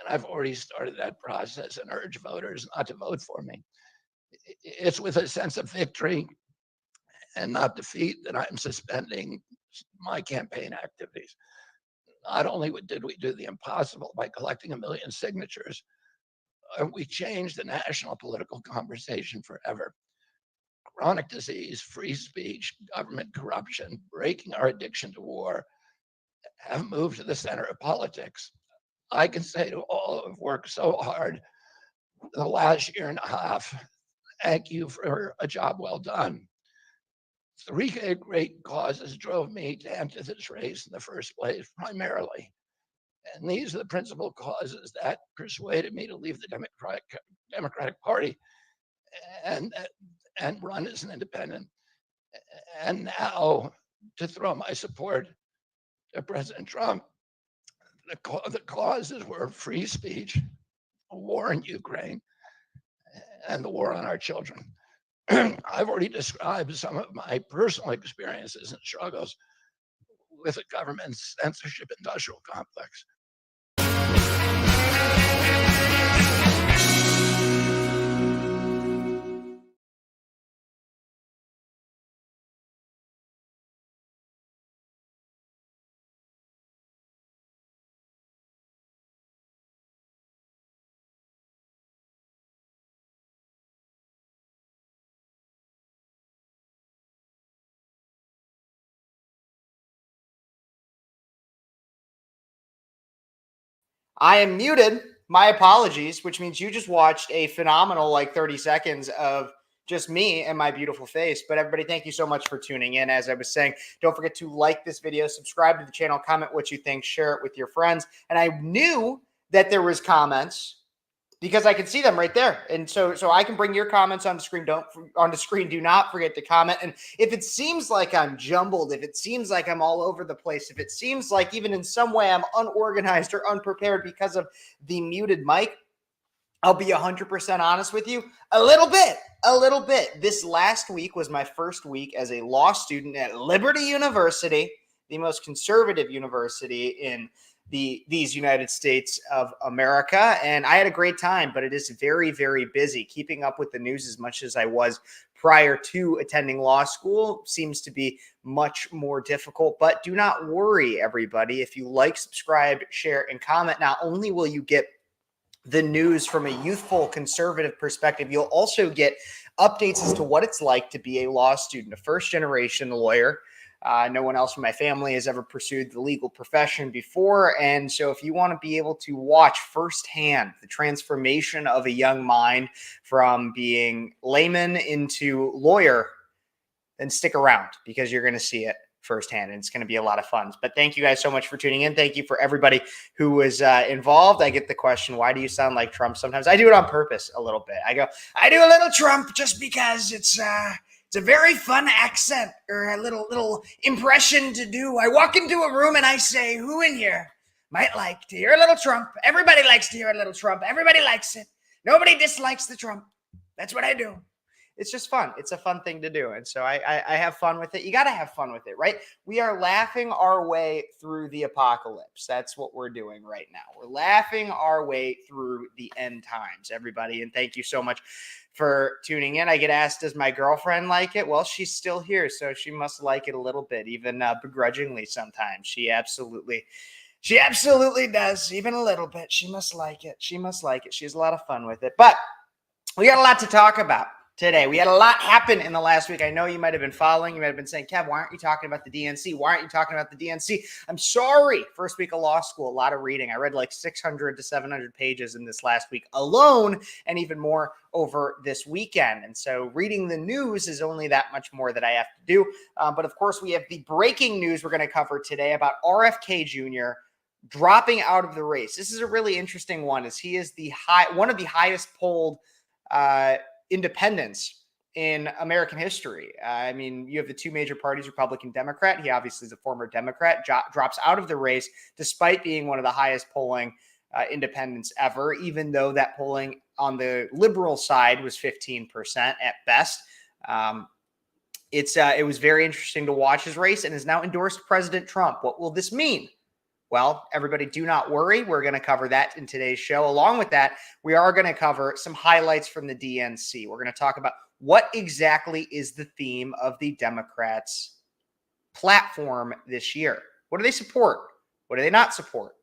and I've already started that process and urge voters not to vote for me. It's with a sense of victory and not defeat that I'm suspending my campaign activities. Not only did we do the impossible by collecting 1 million signatures, we changed the national political conversation forever. Chronic disease, free speech, government corruption, breaking our addiction to war have moved to the center of politics. I can say to all who have worked so hard the last year and a half, thank you for a job well done. Three great causes drove me to enter this race in the first place, primarily. And these are the principal causes that persuaded me to leave the Democratic Party and, and run as an independent. And now to throw my support to President Trump. The causes were free speech, a war in Ukraine, and the war on our children. I've already described some of my personal experiences and struggles with the government's censorship industrial complex. I am muted. My apologies, which means you just watched a phenomenal 30 seconds of just me and my beautiful face. But everybody, thank you so much for tuning in. As I was saying, don't forget to like this video, subscribe to the channel, comment what you think, share it with your friends. And I knew that there was comments because I can see them right there. And so I can bring your comments on the screen. Do not forget to comment. And if it seems like I'm jumbled, if it seems like I'm all over the place, if it seems like even in some way I'm unorganized or unprepared because of the muted mic, I'll be 100% honest with you. A little bit. This last week was my first week as a law student at Liberty University, the most conservative university in these United States of America. And I had a great time, but it is very, very busy. Keeping up with the news as much as I was prior to attending law school seems to be much more difficult. But do not worry, everybody. If you like, subscribe, share, and comment, not only will you get the news from a youthful conservative perspective, you'll also get updates as to what it's like to be a law student, a first-generation lawyer. No one else from my family has ever pursued the legal profession before. And so if you want to be able to watch firsthand the transformation of a young mind from being layman into lawyer, then stick around because you're going to see it firsthand, and it's going to be a lot of fun. But thank you guys so much for tuning in. Thank you for everybody who was involved. I get the question, why do you sound like Trump sometimes? I do it on purpose a little bit. I do a little Trump just because it's a very fun accent or a little impression to do. I walk into a room and I say, who in here might like to hear a little Trump? Everybody likes to hear a little Trump. Everybody likes it. Nobody dislikes the Trump. That's what I do. It's just fun. It's a fun thing to do. And so I have fun with it. You got to have fun with it, right? We are laughing our way through the apocalypse. That's what we're doing right now. We're laughing our way through the end times, everybody. And thank you so much for tuning in. I get asked, does my girlfriend like it? Well, she's still here, so she must like it a little bit, even begrudgingly sometimes. She absolutely does, even a little bit. She must like it. She has a lot of fun with it. But we got a lot to talk about today. We had a lot happen in the last week. I know you might have been following. You might have been saying, Kev, why aren't you talking about the DNC? Why aren't you talking about the DNC? I'm sorry. First week of law school, a lot of reading. I read like 600 to 700 pages in this last week alone, and even more over this weekend. And so reading the news is only that much more that I have to do. But of course, we have the breaking news we're going to cover today about RFK Jr. dropping out of the race. This is a really interesting one, as he is one of the highest polled independents in American history. I mean, you have the two major parties, Republican, Democrat. He obviously is a former Democrat, drops out of the race despite being one of the highest polling independents ever, even though that polling on the liberal side was 15% at best. It was very interesting to watch his race, and has now endorsed President Trump. What will this mean? Well, everybody, do not worry. We're going to cover that in today's show. Along with that, we are going to cover some highlights from the DNC. We're going to talk about what exactly is the theme of the Democrats' platform this year. What do they support? What do they not support?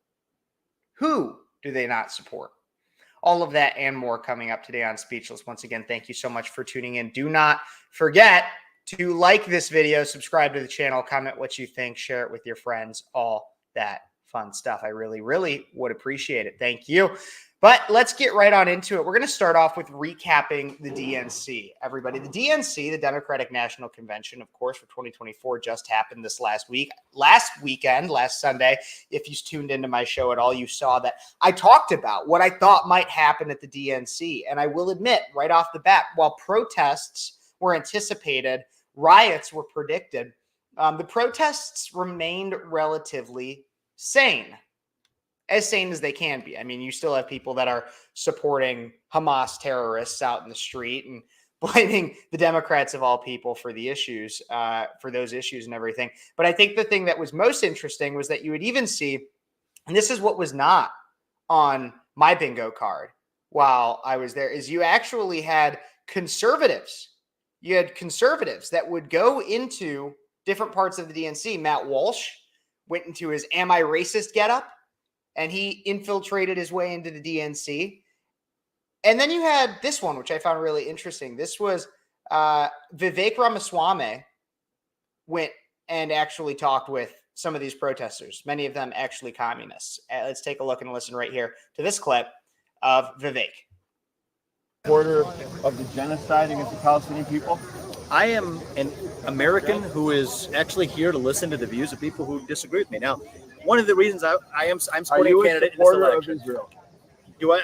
Who do they not support? All of that and more coming up today on Speechless. Once again, thank you so much for tuning in. Do not forget to like this video, subscribe to the channel, comment what you think, share it with your friends, all that fun stuff. I really, really would appreciate it. Thank you. But let's get right on into it. We're going to start off with recapping the DNC. Everybody, the DNC, the Democratic National Convention, of course, for 2024 just happened this last Sunday. If you tuned into my show at all, you saw that I talked about what I thought might happen at the DNC. And I will admit right off the bat, while protests were anticipated, riots were predicted, the protests remained relatively sane. As sane as they can be. I mean, you still have people that are supporting Hamas terrorists out in the street and blaming the Democrats of all people for the issues, for those issues and everything. But I think the thing that was most interesting was that you would even see, and this is what was not on my bingo card while I was there, is you actually had conservatives. You had conservatives that would go into different parts of the DNC. Matt Walsh went into his "Am I Racist" getup, and he infiltrated his way into the DNC. And then you had this one, which I found really interesting. This was Vivek Ramaswamy went and actually talked with some of these protesters, many of them actually communists. Let's take a look and listen right here to this clip of Vivek. Supporter of the genocide against the Palestinian people? I am an American who is actually here to listen to the views of people who disagree with me. Now, one of the reasons I'm supporting a candidate in this election. Israel?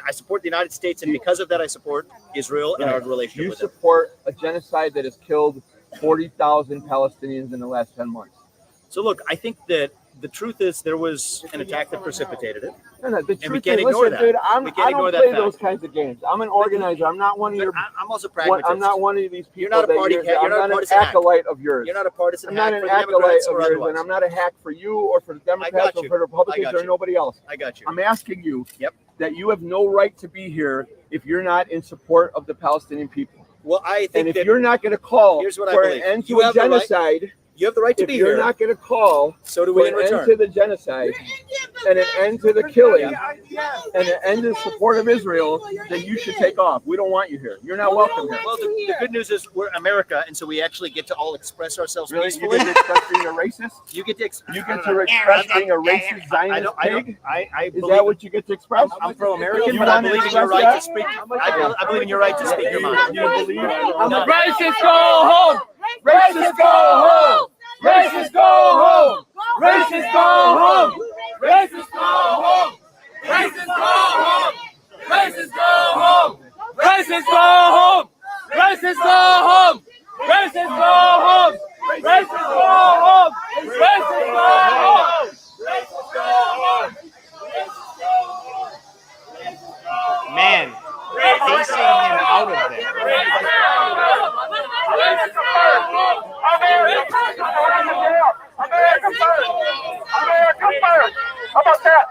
I support the United States, and because of that, I support Israel and our relationship with them. You support a genocide that has killed 40,000 Palestinians in the last 10 months. So, look, I think that the truth is there was an attack that precipitated it. No, the truth we can't is, ignore listen, that. dude, I don't play fact. those kinds of games. I'm an organizer. I'm not one of your. I'm also pragmatist. I'm not one of these people. You're not a party hack. I'm not an acolyte of yours. You're not a partisan I'm hack not for an the acolyte Democrats of or yours, otherwise. and I'm not a hack for you or for the Democrats or for the Republicans or nobody else. I got you. I'm asking you Yep. that you have no right to be here if you're not in support of the Palestinian people. Well, I think And if that you're not going to call here's what I for an believe. end to You a have the right- genocide, you have the right to if be you're here. not going to call So do for we in an end return. to the genocide and an end to the killing and an end to support of Israel, then you should take off. We don't want you here. You're not welcome here. Well, the good news is we're America, and so we actually get to all express ourselves Really? You peacefully. get to express being a racist? You get to You get to express being a racist Zionist pig? I Is believe that what you get to express? I'm pro-American, You but I want to believe in your express right to that? speak. I believe in your right to speak your mind. You believe? No. Racist, go home! Racist, go home! Racist, go home! Racist, go home! Racist, go home! Racist, go home! Racist, go home! Racist, go home! Racist, go home! Racist, go home! Racist, go home! Racist, go home! Racist, go home! Man, pacing him out of there. How about that?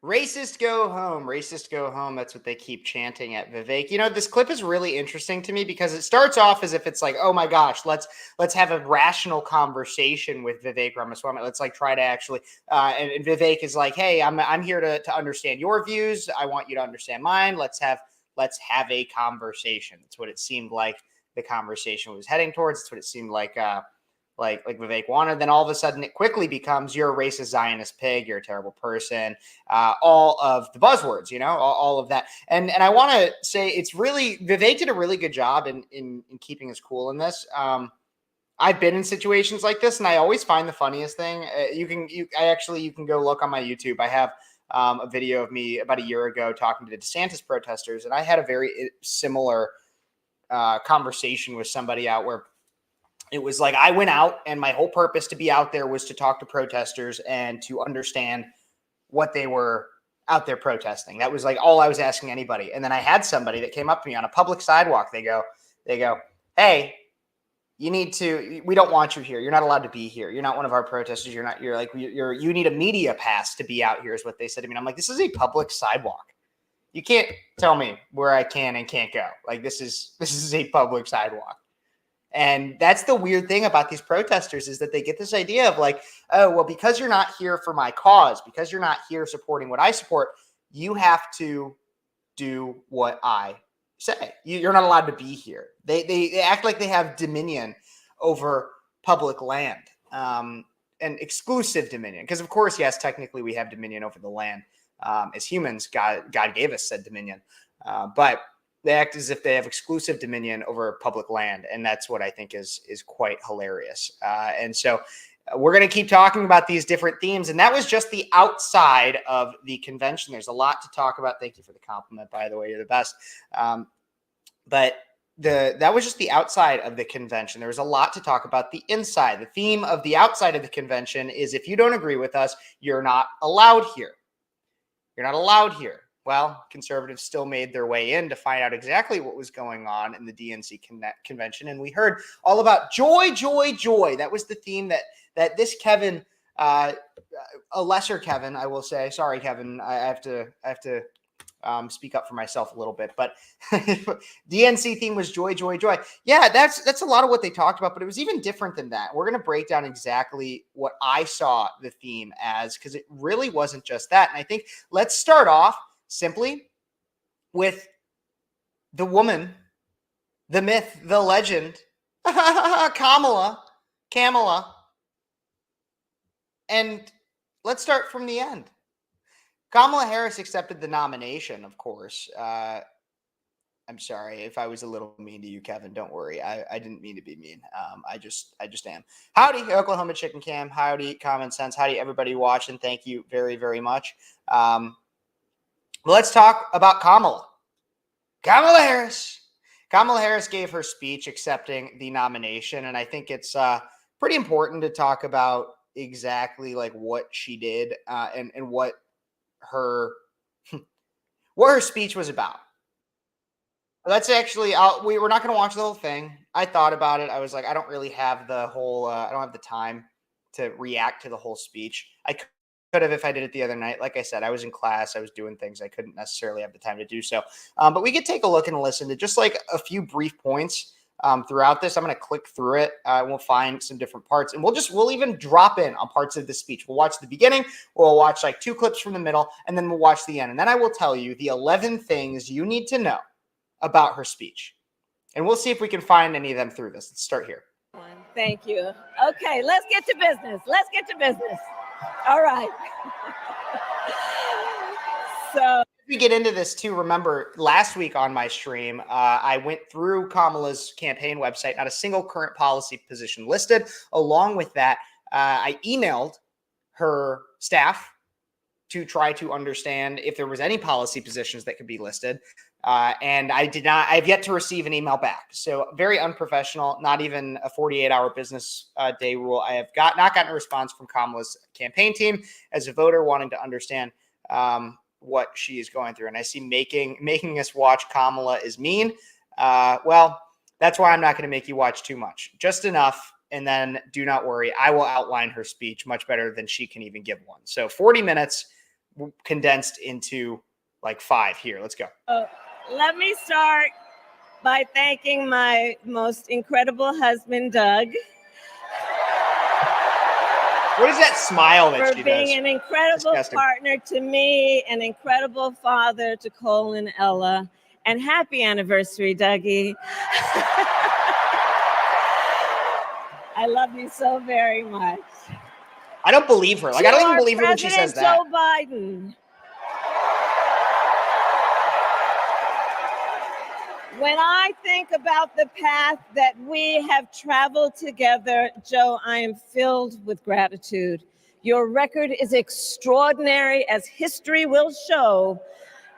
Racist go home, racist go home. That's what they keep chanting at Vivek. You know, this clip is really interesting to me because it starts off as if it's like, oh my gosh, let's have a rational conversation with Vivek Ramaswamy. Let's like try to actually, and Vivek is like, hey, I'm here to understand your views. I want you to understand mine. Let's have a conversation. That's what it seemed like the conversation was heading towards. That's what it seemed like Vivek wanted. Then all of a sudden it quickly becomes, you're a racist Zionist pig, you're a terrible person, all of the buzzwords, you know, all of that. And I want to say it's really, Vivek did a really good job in keeping his cool in this. I've been in situations like this, and I always find the funniest thing. You can go look on my YouTube. I have a video of me about a year ago talking to the DeSantis protesters, and I had a very similar conversation with somebody out where it was like I went out and my whole purpose to be out there was to talk to protesters and to understand what they were out there protesting. That was like all I was asking anybody. And then I had somebody that came up to me on a public sidewalk. They go, hey, we don't want you here. You're not allowed to be here. You're not one of our protesters. You need a media pass to be out here is what they said to me. And I'm like, this is a public sidewalk. You can't tell me where I can and can't go. Like this is a public sidewalk. And that's the weird thing about these protesters is that they get this idea of like, oh, well, because you're not here for my cause, because you're not here supporting what I support, you have to do what I say. You're not allowed to be here. They act like they have dominion over public land, and exclusive dominion. Because of course, yes, technically we have dominion over the land. As humans, God gave us said dominion. But they act as if they have exclusive dominion over public land. And that's what I think is quite hilarious. And so we're going to keep talking about these different themes. And that was just the outside of the convention. There's a lot to talk about. Thank you for the compliment, by the way. You're the best. But that was just the outside of the convention. There was a lot to talk about the inside. The theme of the outside of the convention is if you don't agree with us, you're not allowed here. You're not allowed here. Well, conservatives still made their way in to find out exactly what was going on in the DNC convention. And we heard all about joy, joy, joy. That was the theme that this Kevin, a lesser Kevin, I will say, sorry, Kevin, I have to speak up for myself a little bit, but DNC theme was joy, joy, joy. Yeah, that's a lot of what they talked about, but it was even different than that. We're going to break down exactly what I saw the theme as, because it really wasn't just that. And I think let's start off simply with the woman, the myth, the legend, Kamala. And let's start from the end. Kamala Harris accepted the nomination, of course. I'm sorry if I was a little mean to you, Kevin. Don't worry. I didn't mean to be mean. I just am. Howdy, Oklahoma Chicken Cam. Howdy, Common Sense. Howdy, everybody watching. Thank you very, very much. Let's talk about Kamala Harris. Kamala Harris gave her speech accepting the nomination, and I think it's pretty important to talk about exactly like what she did and what her speech was about. That's actually we're not going to watch the whole thing. I thought about it. I was like, I don't really have the whole I don't have the time to react to the whole speech. I could have if I did it the other night. Like I said, I was in class, I was doing things, I couldn't necessarily have the time to do so. But we could take a look and listen to just like a few brief points throughout this. I'm going to click through it. We'll find some different parts, and we'll even drop in on parts of the speech. We'll watch the beginning, we'll watch like 2 clips from the middle, and then we'll watch the end. And then I will tell you the 11 things you need to know about her speech. And we'll see if we can find any of them through this. Let's start here. Thank you. Okay, let's get to business. All right. So we get into this too. Remember last week on my stream, I went through Kamala's campaign website, not a single current policy position listed. Along with that, I emailed her staff to try to understand if there was any policy positions that could be listed. And I've yet to receive an email back. So very unprofessional, not even a 48-hour business day rule. I have not gotten a response from Kamala's campaign team as a voter wanting to understand what she is going through. And I see making us watch Kamala is mean. Well, that's why I'm not going to make you watch too much, just enough. And then do not worry, I will outline her speech much better than she can even give one. So 40 minutes condensed into like 5 here. Let's go. Let me start by thanking my most incredible husband, Doug. What is that smile that she does? For being an incredible partner to me, an incredible father to Cole and Ella, and happy anniversary, Dougie. I love you so very much. I don't believe her. Like, I don't even believe her when she says that. Joe Biden. When I think about the path that we have traveled together, Joe, I am filled with gratitude. Your record is extraordinary, as history will show,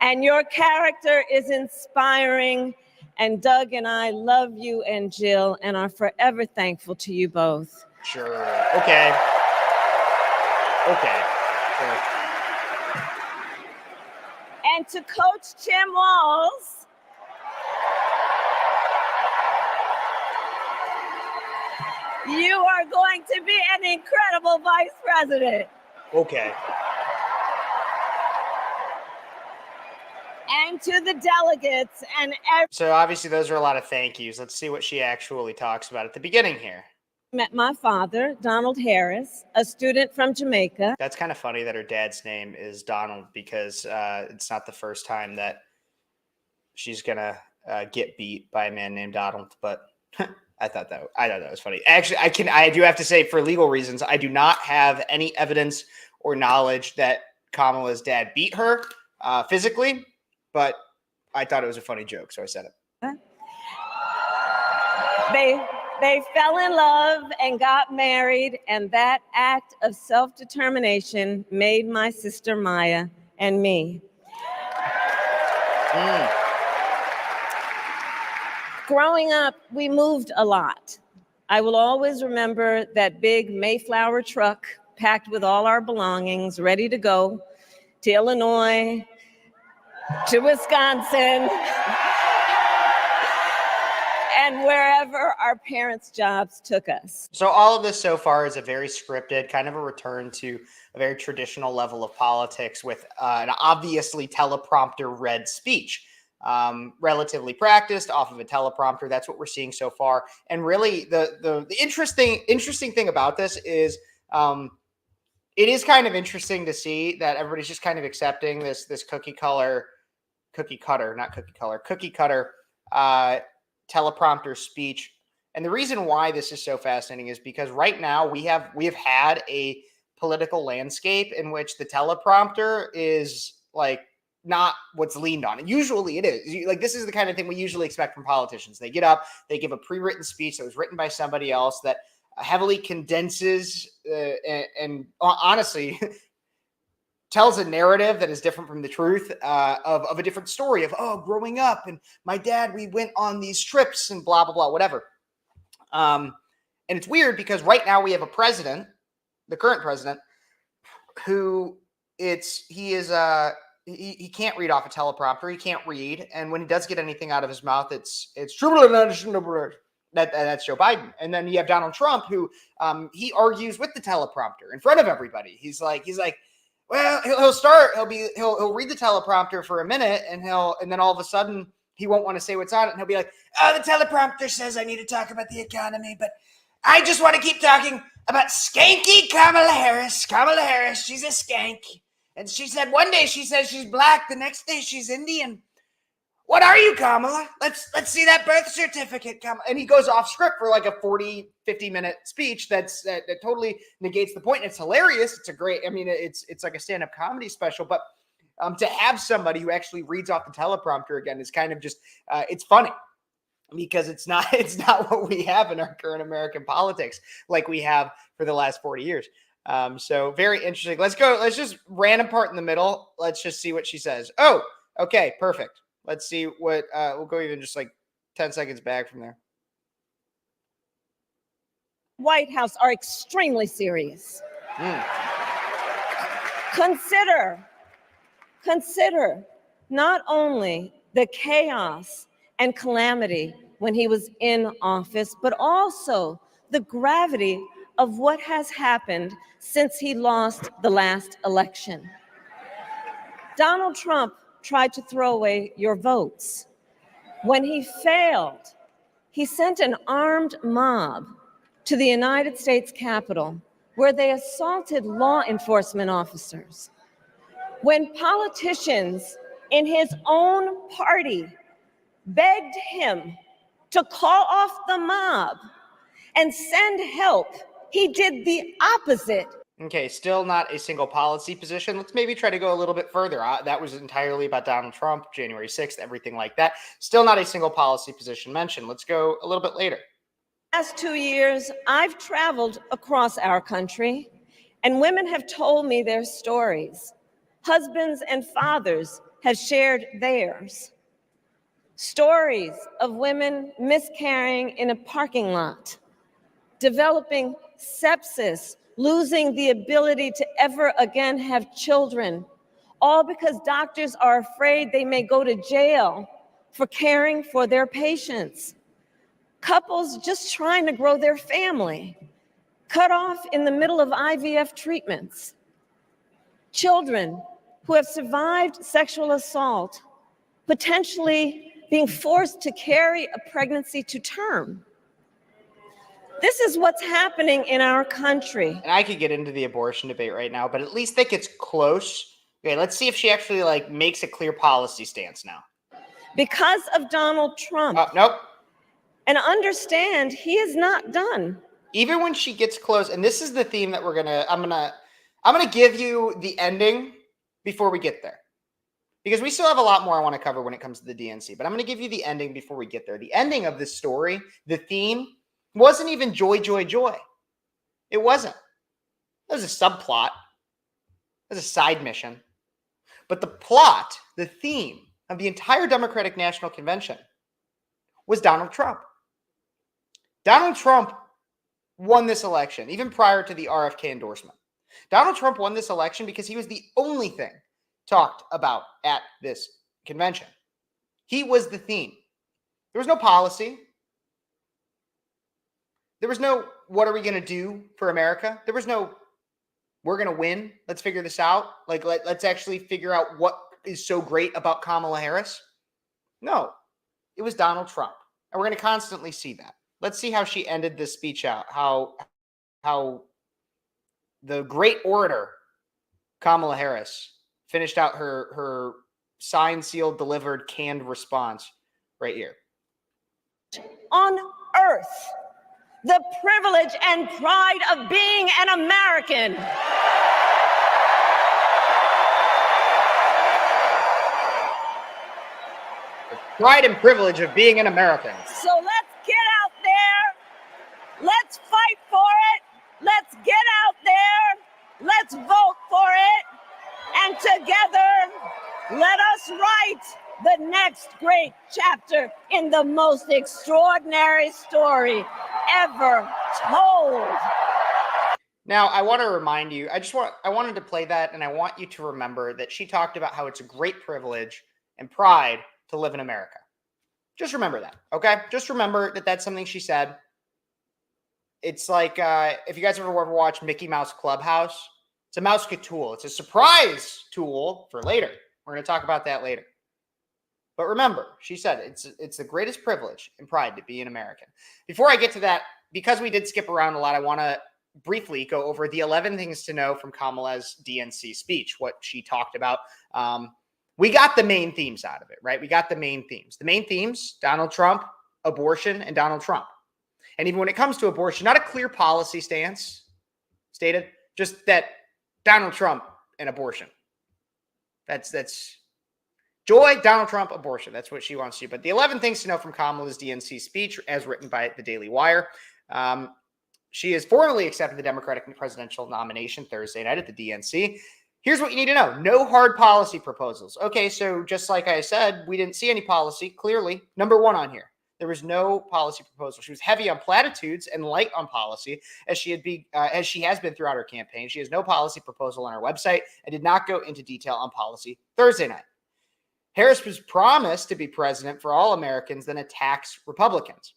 and your character is inspiring. And Doug and I love you and Jill and are forever thankful to you both. Sure. Okay. Sure. And to Coach Tim Walz, You are going to be an incredible vice president. Okay. And to the delegates and So obviously those are a lot of thank yous. Let's see what she actually talks about at the beginning here. met my father, Donald Harris, a student from Jamaica. That's kind of funny that her dad's name is Donald, because it's not the first time that she's gonna get beat by a man named Donald. But I thought that was funny. Actually, I do have to say, for legal reasons, I do not have any evidence or knowledge that Kamala's dad beat her physically, but I thought it was a funny joke, so I said it. They fell in love and got married, and that act of self-determination made my sister Maya and me. Growing up, we moved a lot. I will always remember that big Mayflower truck packed with all our belongings, ready to go to Illinois, to Wisconsin, and wherever our parents' jobs took us. So all of this so far is a very scripted, kind of a return to a very traditional level of politics with an obviously teleprompter-read speech. Relatively practiced off of a teleprompter. That's what we're seeing so far. And really, the interesting thing about this is it is kind of interesting to see that everybody's just kind of accepting this cookie cutter teleprompter speech. And the reason why this is so fascinating is because right now we have had a political landscape in which the teleprompter is like not what's leaned on. And usually it is. Like, this is the kind of thing we usually expect from politicians. They get up, they give a pre-written speech that was written by somebody else that heavily condenses and honestly tells a narrative that is different from the truth of a different story of, oh, growing up and my dad, we went on these trips and blah, blah, blah, whatever. And it's weird because right now we have a president, the current president, who he can't read off a teleprompter. He can't read. And when he does get anything out of his mouth, it's that's Joe Biden. And then you have Donald Trump, who he argues with the teleprompter in front of everybody. He's like, well, he'll read the teleprompter for a minute, and then all of a sudden he won't want to say what's on it, and he'll be like, oh, the teleprompter says I need to talk about the economy, but I just want to keep talking about skanky Kamala Harris. Kamala Harris, she's a skank. And she said one day she says she's black, the next day she's Indian. What are you, Kamala? Let's see that birth certificate, Kamala. And he goes off script for like a 40, 50-minute speech that totally negates the point. And it's hilarious. It's it's like a stand-up comedy special. But to have somebody who actually reads off the teleprompter again is kind of just it's funny, because it's not what we have in our current American politics like we have for the last 40 years. So very interesting. Let's just random part in the middle. Let's just see what she says. Oh, okay, perfect. Let's see what we'll go even just like 10 seconds back from there. White House are extremely serious. Consider not only the chaos and calamity when he was in office, but also the gravity of what has happened since he lost the last election. Donald Trump tried to throw away your votes. When he failed, he sent an armed mob to the United States Capitol, where they assaulted law enforcement officers. When politicians in his own party begged him to call off the mob and send help, he did the opposite. Okay, still not a single policy position. Let's maybe try to go a little bit further. That was entirely about Donald Trump, January 6th, everything like that. Still not a single policy position mentioned. Let's go a little bit later. Last 2 years, I've traveled across our country, and women have told me their stories. Husbands and fathers have shared theirs. Stories of women miscarrying in a parking lot, developing sepsis, losing the ability to ever again have children, all because doctors are afraid they may go to jail for caring for their patients. couples just trying to grow their family, cut off in the middle of IVF treatments, children who have survived sexual assault, potentially being forced to carry a pregnancy to term. This is what's happening in our country. And I could get into the abortion debate right now, but at least think it's close. Okay, let's see if she actually like makes a clear policy stance now. Because of Donald Trump. Nope. And understand he is not done. Even when she gets close, and this is the theme that I'm gonna give you the ending before we get there. Because we still have a lot more I want to cover when it comes to the DNC, but I'm going to give you the ending before we get there. The ending of this story, the theme, wasn't even joy, joy, joy. It wasn't. It was a subplot. It was a side mission. But the plot, the theme of the entire Democratic National Convention was Donald Trump. Donald Trump won this election, even prior to the RFK endorsement. Donald Trump won this election because he was the only thing talked about at this convention. He was the theme. There was no policy. There was no, what are we going to do for America? There was no, we're going to win. Let's figure this out. Like, let's actually figure out what is so great about Kamala Harris. No, it was Donald Trump. And we're going to constantly see that. Let's see how she ended this speech out. How the great orator, Kamala Harris, finished out her signed, sealed, delivered, canned response right here. On earth, the privilege and pride of being an American. The pride and privilege of being an American. So let's get out there. Let's fight for it. Let's get out there. Let's vote for it. And together, let us write the next great chapter in the most extraordinary story ever told. Now, I want to remind you, I wanted to play that, and I want you to remember that she talked about how it's a great privilege and pride to live in America. Just remember that, okay? Just remember that that's something she said. It's like, if you guys ever watched Mickey Mouse Clubhouse, it's a mouse tool. It's a surprise tool for later. We're going to talk about that later. But remember, she said it's the greatest privilege and pride to be an American. Before I get to that, because we did skip around a lot, I want to briefly go over the 11 things to know from Kamala's DNC speech, what she talked about. We got the main themes out of it, right? We got the main themes. The main themes, Donald Trump, abortion, and Donald Trump. And even when it comes to abortion, not a clear policy stance stated, just that Donald Trump and abortion. That's joy, Donald Trump, abortion. That's what she wants to do. But the 11 things to know from Kamala's DNC speech, as written by the Daily Wire. She has formally accepted the Democratic presidential nomination Thursday night at the DNC. Here's what you need to know. No hard policy proposals. Okay, so just like I said, we didn't see any policy, clearly. Number one on here. There was no policy proposal. She was heavy on platitudes and light on policy, as she has been throughout her campaign. She has no policy proposal on her website and did not go into detail on policy Thursday night. Harris was promised to be president for all Americans, then attacks Republicans.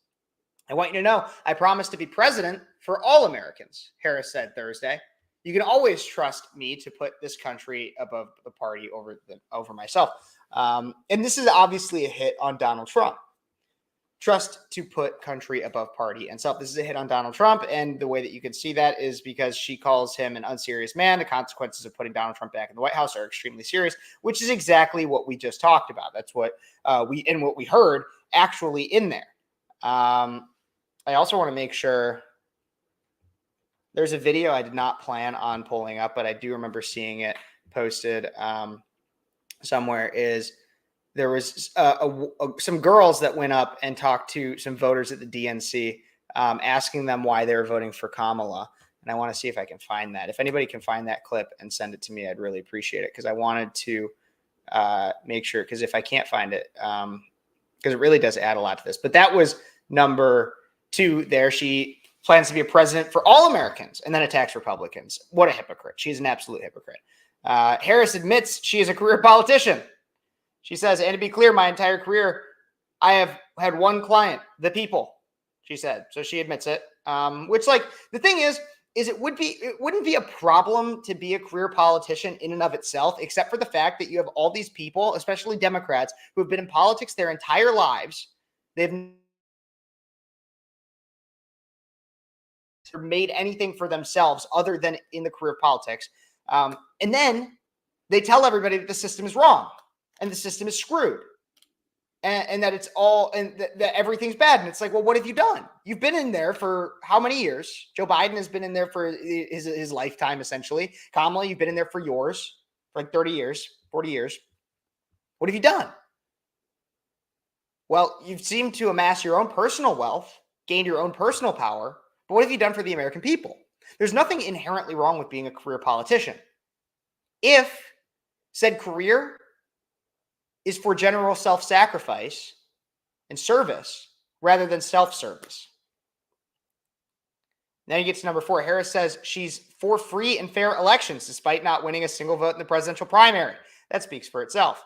I want you to know, I promised to be president for all Americans, Harris said Thursday. You can always trust me to put this country above the party over myself. And this is obviously a hit on Donald Trump. Trust to put country above party and self. This is a hit on Donald Trump. And the way that you can see that is because she calls him an unserious man. The consequences of putting Donald Trump back in the White House are extremely serious, which is exactly what we just talked about. That's what we heard actually in there. I also want to make sure there's a video I did not plan on pulling up, but I do remember seeing it posted somewhere. There was some girls that went up and talked to some voters at the DNC, asking them why they were voting for Kamala. And I want to see if I can find that. If anybody can find that clip and send it to me, I'd really appreciate it, because I wanted to make sure, because if I can't find it, because it really does add a lot to this. But that was number two there. She plans to be a president for all Americans and then attacks Republicans. What a hypocrite. She's an absolute hypocrite. Harris admits she is a career politician. She says, and to be clear, my entire career, I have had one client, the people. she said. So she admits it. Which, like, the thing is it wouldn't be a problem to be a career politician in and of itself, except for the fact that you have all these people, especially Democrats, who have been in politics their entire lives. They've made anything for themselves other than in the career of politics. And then they tell everybody that the system is wrong and the system is screwed. And that it's all, and that everything's bad. And it's like, well, what have you done? You've been in there for how many years? Joe Biden has been in there for his lifetime, essentially. Kamala, you've been in there for yours, for like 30 years, 40 years. What have you done? Well, you've seemed to amass your own personal wealth, gained your own personal power, but what have you done for the American people? There's nothing inherently wrong with being a career politician. If said career is for general self-sacrifice and service rather than self-service. Then you get to number 4. Harris says she's for free and fair elections despite not winning a single vote in the presidential primary. That speaks for itself.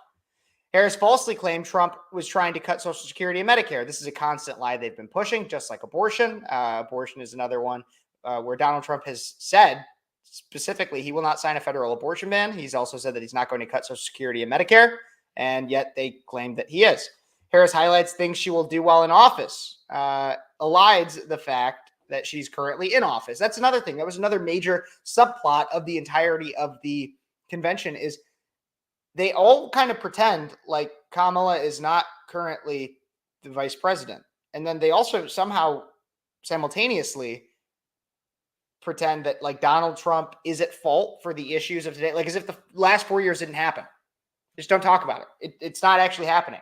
Harris falsely claimed Trump was trying to cut Social Security and Medicare. This is a constant lie they've been pushing, just like abortion. Abortion is another one where Donald Trump has said specifically he will not sign a federal abortion ban. He's also said that he's not going to cut Social Security and Medicare, and yet they claim that he is. Harris highlights things she will do while in office, elides the fact that she's currently in office. That's another thing. That was another major subplot of the entirety of the convention is they all kind of pretend like Kamala is not currently the vice president. And then they also somehow simultaneously pretend that like Donald Trump is at fault for the issues of today. Like as if the last 4 years didn't happen. Just don't talk about it. It's not actually happening.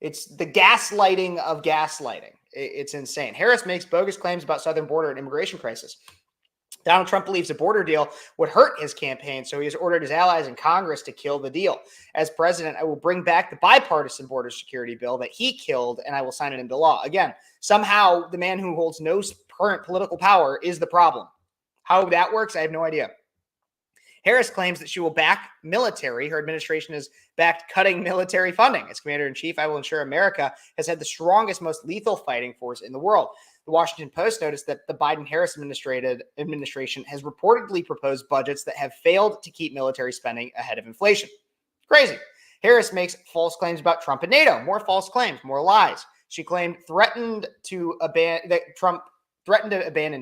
It's the gaslighting of gaslighting. It's insane. Harris makes bogus claims about southern border and immigration crisis. Donald Trump believes a border deal would hurt his campaign, so he has ordered his allies in Congress to kill the deal. As president, I will bring back the bipartisan border security bill that he killed, and I will sign it into law. Again, somehow the man who holds no current political power is the problem. How that works, I have no idea. Harris claims that she will back military. Her administration has backed cutting military funding. As commander-in-chief, I will ensure America has had the strongest, most lethal fighting force in the world. The Washington Post noticed that the Biden-Harris administration has reportedly proposed budgets that have failed to keep military spending ahead of inflation. Crazy. Harris makes false claims about Trump and NATO. More false claims, more lies. She claimed Trump threatened to abandon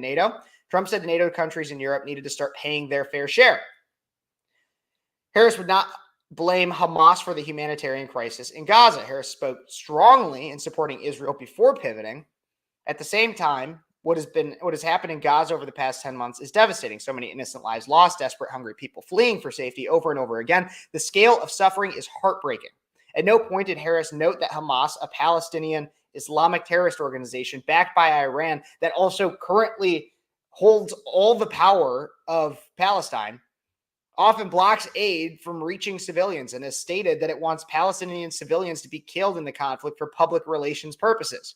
NATO. Trump said NATO countries in Europe needed to start paying their fair share. Harris would not blame Hamas for the humanitarian crisis in Gaza. Harris spoke strongly in supporting Israel before pivoting. At the same time, what has happened in Gaza over the past 10 months is devastating. So many innocent lives lost, desperate, hungry people fleeing for safety over and over again. The scale of suffering is heartbreaking. At no point did Harris note that Hamas, a Palestinian Islamic terrorist organization backed by Iran that also currently holds all the power of Palestine, often blocks aid from reaching civilians and has stated that it wants Palestinian civilians to be killed in the conflict for public relations purposes.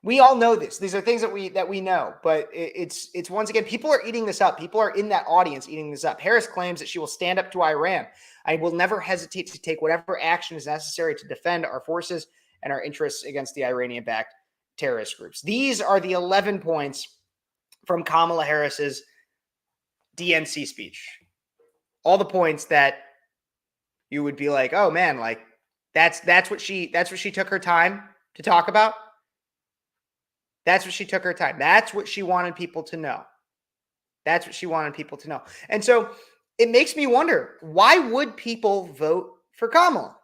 We all know this. These are things that we know, but it's once again, people are eating this up. People are in that audience eating this up. Harris claims that she will stand up to Iran. I will never hesitate to take whatever action is necessary to defend our forces and our interests against the Iranian-backed terrorist groups. These are the 11 points from Kamala Harris's DNC speech. All the points that you would be like, oh man, like that's what she took her time to talk about. That's what she took her time. That's what she wanted people to know. That's what she wanted people to know. And so it makes me wonder, why would people vote for Kamala?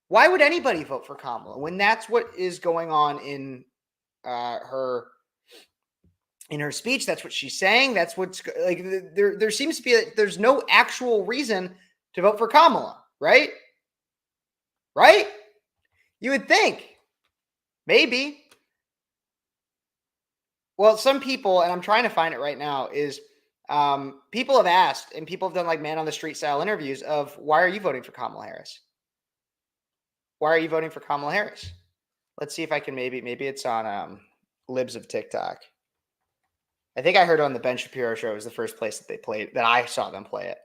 Why would anybody vote for Kamala when that's what is going on in her speech? That's what she's saying. That's what's like. There seems to be there's no actual reason to vote for Kamala, right? Right? You would think, maybe. Well, some people, and I'm trying to find it right now, is people have asked, and people have done like man on the street style interviews of, why are you voting for Kamala Harris? Why are you voting for Kamala Harris? Let's see if I can maybe it's on Libs of TikTok. I think I heard it on the Ben Shapiro show. It was the first place that they played, that I saw them play it.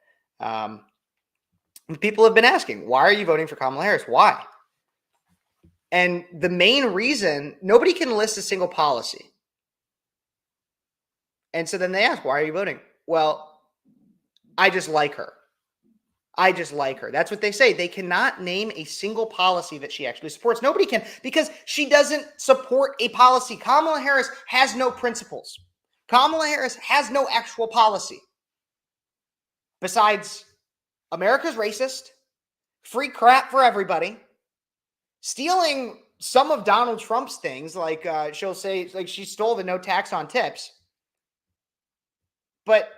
People have been asking, why are you voting for Kamala Harris? Why? And the main reason, nobody can list a single policy. And so then they ask, why are you voting? Well, I just like her. I just like her. That's what they say. They cannot name a single policy that she actually supports. Nobody can, because she doesn't support a policy. Kamala Harris has no principles. Kamala Harris has no actual policy. Besides, America's racist, free crap for everybody, stealing some of Donald Trump's things, like she'll say, like she stole the no tax on tips, but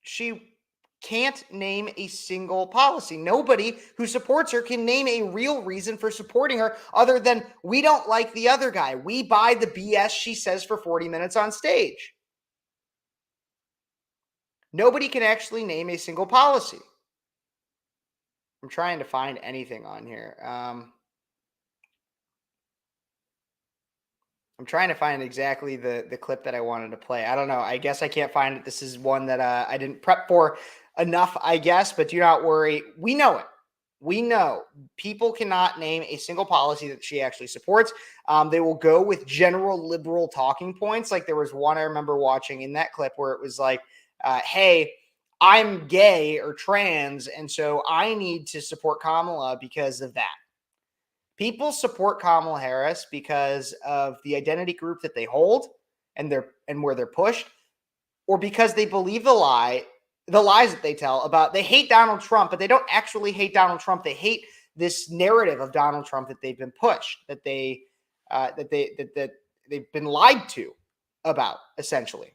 she can't name a single policy. Nobody who supports her can name a real reason for supporting her other than we don't like the other guy. We buy the BS she says for 40 minutes on stage. Nobody can actually name a single policy. I'm trying to find anything on here. I'm trying to find exactly the clip that I wanted to play. I don't know. I guess I can't find it. This is one that I didn't prep for enough, I guess, but do not worry. We know it. We know people cannot name a single policy that she actually supports. They will go with general liberal talking points. Like there was one I remember watching in that clip where it was like, hey, I'm gay or trans, and so I need to support Kamala because of that. People support Kamala Harris because of the identity group that they hold and where they're pushed, or because they believe the lies that they tell about. They hate Donald Trump, but they don't actually hate Donald Trump. They hate this narrative of Donald Trump that they've been pushed, that they've been lied to about, essentially.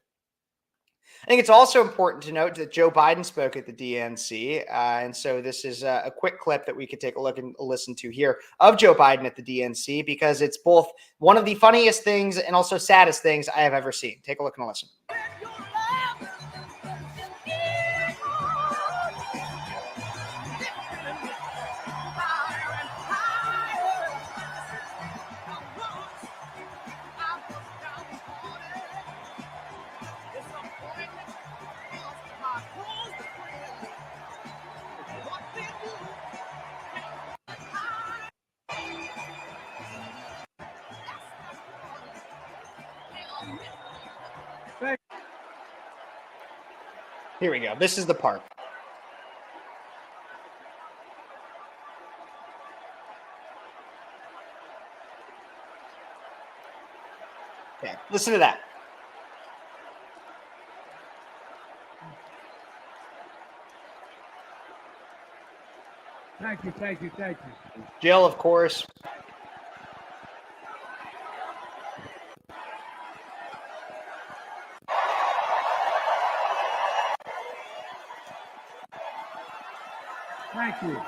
I think it's also important to note that Joe Biden spoke at the DNC. And so this is a quick clip that we could take a look and listen to here of Joe Biden at the DNC, because it's both one of the funniest things and also saddest things I have ever seen. Take a look and listen. Here we go. This is the part. Okay, listen to that. Thank you, thank you, thank you. Jill, of course. Thank you.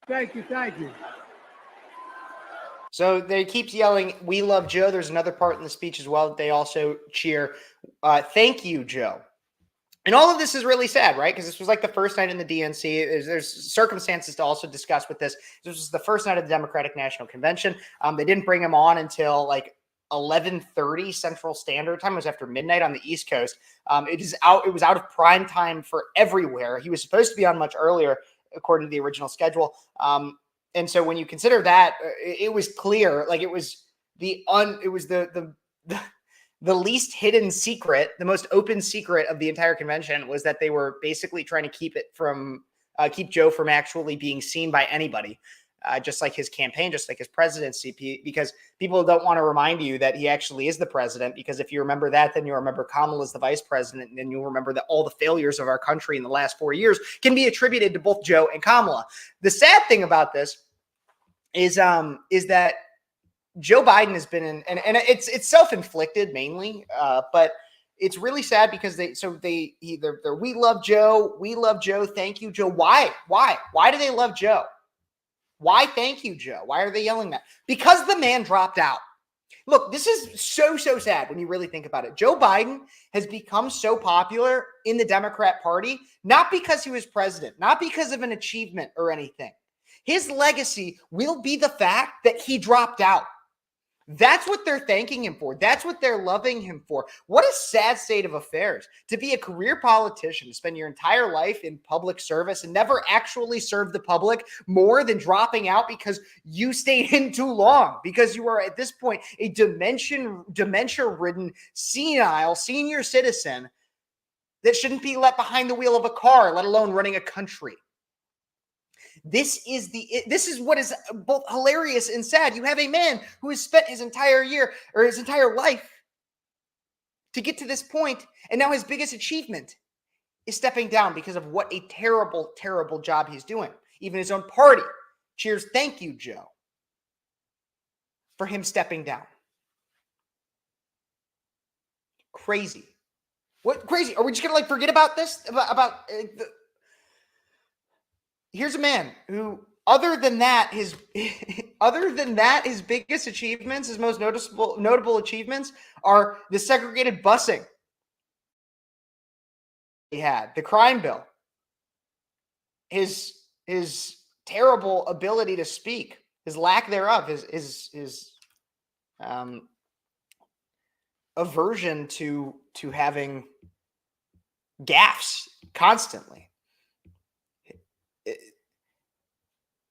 Thank you, thank you. So they keep yelling, "We love Joe." There's another part in the speech as well that they also cheer, "Thank you, Joe." And all of this is really sad, right? Because this was like the first night in the DNC. There's circumstances to also discuss with this. This was the first night of the Democratic National Convention. They didn't bring him on until like 11:30 Central Standard Time. It was after midnight on the East Coast. It was out of prime time for everywhere. He was supposed to be on much earlier, according to the original schedule. And so when you consider that, it was clear, like it was the least hidden secret, the most open secret of the entire convention was that they were basically trying to keep Joe from actually being seen by anybody, just like his campaign, just like his presidency, because people don't want to remind you that he actually is the president, because if you remember that, then you'll remember Kamala is the vice president, and then you'll remember that all the failures of our country in the last 4 years can be attributed to both Joe and Kamala. The sad thing about this is that Joe Biden has been in, and it's self-inflicted mainly, but it's really sad because they're we love Joe, thank you, Joe. Why do they love Joe? Why thank you, Joe? Why are they yelling that? Because the man dropped out. Look, this is so sad when you really think about it. Joe Biden has become so popular in the Democrat Party, not because he was president, not because of an achievement or anything. His legacy will be the fact that he dropped out. That's what they're thanking him for. That's what they're loving him for. What a sad state of affairs to be a career politician, to spend your entire life in public service and never actually serve the public more than dropping out because you stayed in too long, because you are at this point a dementia-ridden, senile senior citizen that shouldn't be left behind the wheel of a car, let alone running a country. This is what is both hilarious and sad. You have a man who has spent his entire year or his entire life to get to this point, and now his biggest achievement is stepping down because of what a terrible, terrible job he's doing. Even his own party cheers, thank you, Joe, for him stepping down. Crazy. What crazy? Are we just gonna forget about this? Here's a man who, other than that, his biggest achievements, his most notable achievements are the segregated busing he had, the crime bill, his terrible ability to speak, his lack thereof, his aversion to having gaffes constantly.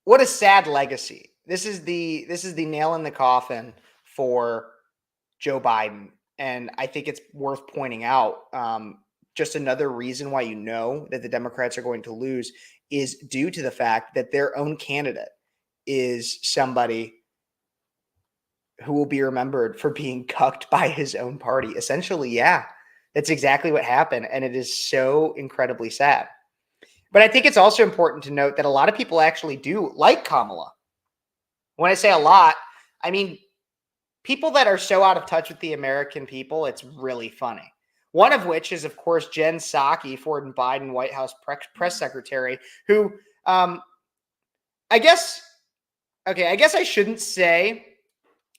What a sad legacy. This is the nail in the coffin for Joe Biden. And I think it's worth pointing out, just another reason why you know that the Democrats are going to lose is due to the fact that their own candidate is somebody who will be remembered for being cucked by his own party. Essentially, yeah, that's exactly what happened. And it is so incredibly sad. But I think it's also important to note that a lot of people actually do like Kamala. When I say a lot, I mean people that are so out of touch with the American people, it's really funny. One of which is, of course, Jen Psaki, Ford and Biden White House press secretary, who I guess I shouldn't say